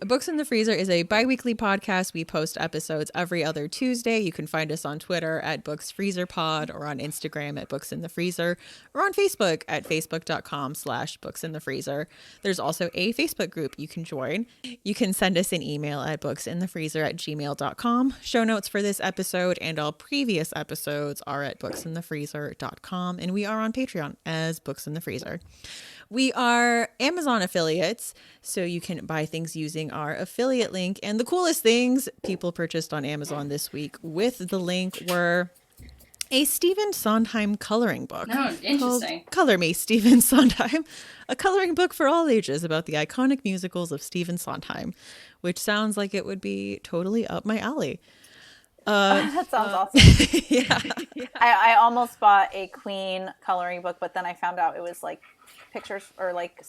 Books in the Freezer is a bi-weekly podcast. We post episodes every other Tuesday. You can find us on Twitter at Books Freezer Pod, or on Instagram at Books in the Freezer, or on Facebook at facebook.com/Books in the Freezer. There's also a Facebook group you can join. You can send us an email at booksinthefreezer@gmail.com. Show notes for this episode and all previous episodes are at booksinthefreezer.com, and we are on Patreon as Books in the Freezer. We are Amazon affiliates, so you can buy things using our affiliate link. And the coolest things people purchased on Amazon this week with the link were a Stephen Sondheim coloring book. Oh, interesting. Called Color Me, Stephen Sondheim, a coloring book for all ages about the iconic musicals of Stephen Sondheim, which sounds like it would be totally up my alley. That sounds awesome. Yeah. I almost bought a Queen coloring book, but then I found out it was like pictures or like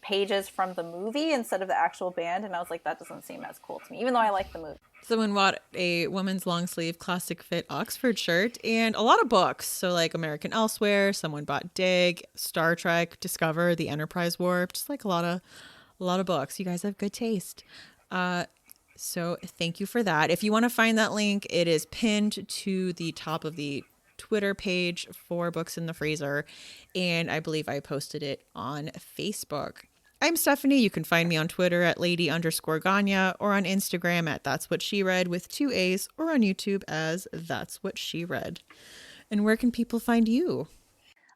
pages from the movie instead of the actual band, and I was like, that doesn't seem as cool to me, even though I like the movie. Someone bought a woman's long sleeve classic fit Oxford shirt and a lot of books. So like American Elsewhere, someone bought Dig, Star Trek, Discover, The Enterprise Warp, just like a lot of books. You guys have good taste. So thank you for that. If you want to find that link, it is pinned to the top of the Twitter page for Books in the Freezer, and I believe I posted it on Facebook. I'm Stephanie. You can find me on Twitter at lady_Ganya, or on Instagram at That's What She Read with 2 A's, or on YouTube as That's What She Read. And where can people find you?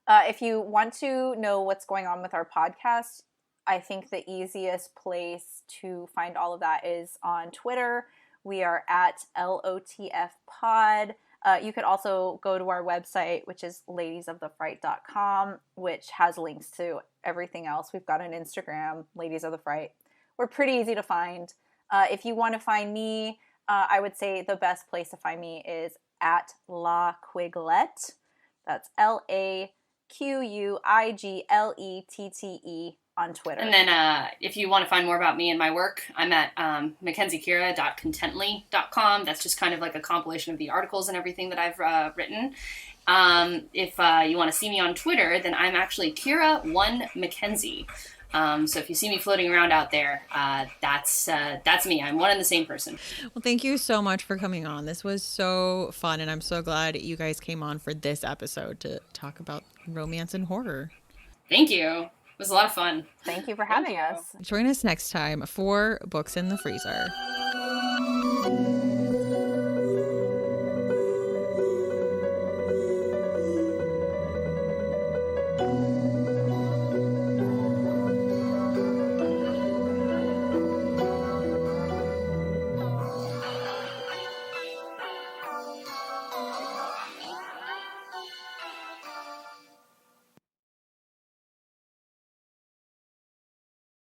If you want to know what's going on with our podcast, I think the easiest place to find all of that is on Twitter. We are at LOTF Pod. You could also go to our website, which is ladiesofthefright.com, which has links to everything else. We've got an Instagram, Ladies of the Fright. We're pretty easy to find. If you want to find me, I would say the best place to find me is at La Quiglette. That's LAQUIGLETTE on Twitter. And then if you want to find more about me and my work, I'm at mackenziekira.contently.com. That's just kind of like a compilation of the articles and everything that I've written. If you want to see me on Twitter, then I'm actually Kira1Mackenzie. So if you see me floating around out there, that's me. I'm one and the same person. Well, thank you so much for coming on. This was so fun, and I'm so glad you guys came on for this episode to talk about romance and horror. Thank you. It was a lot of fun. Thank you for having us. Join us next time for Books in the Freezer.